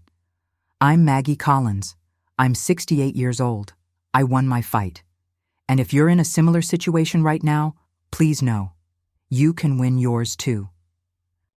I'm Maggie Collins. I'm 68 years old. I won my fight. And if you're in a similar situation right now, please know, you can win yours too.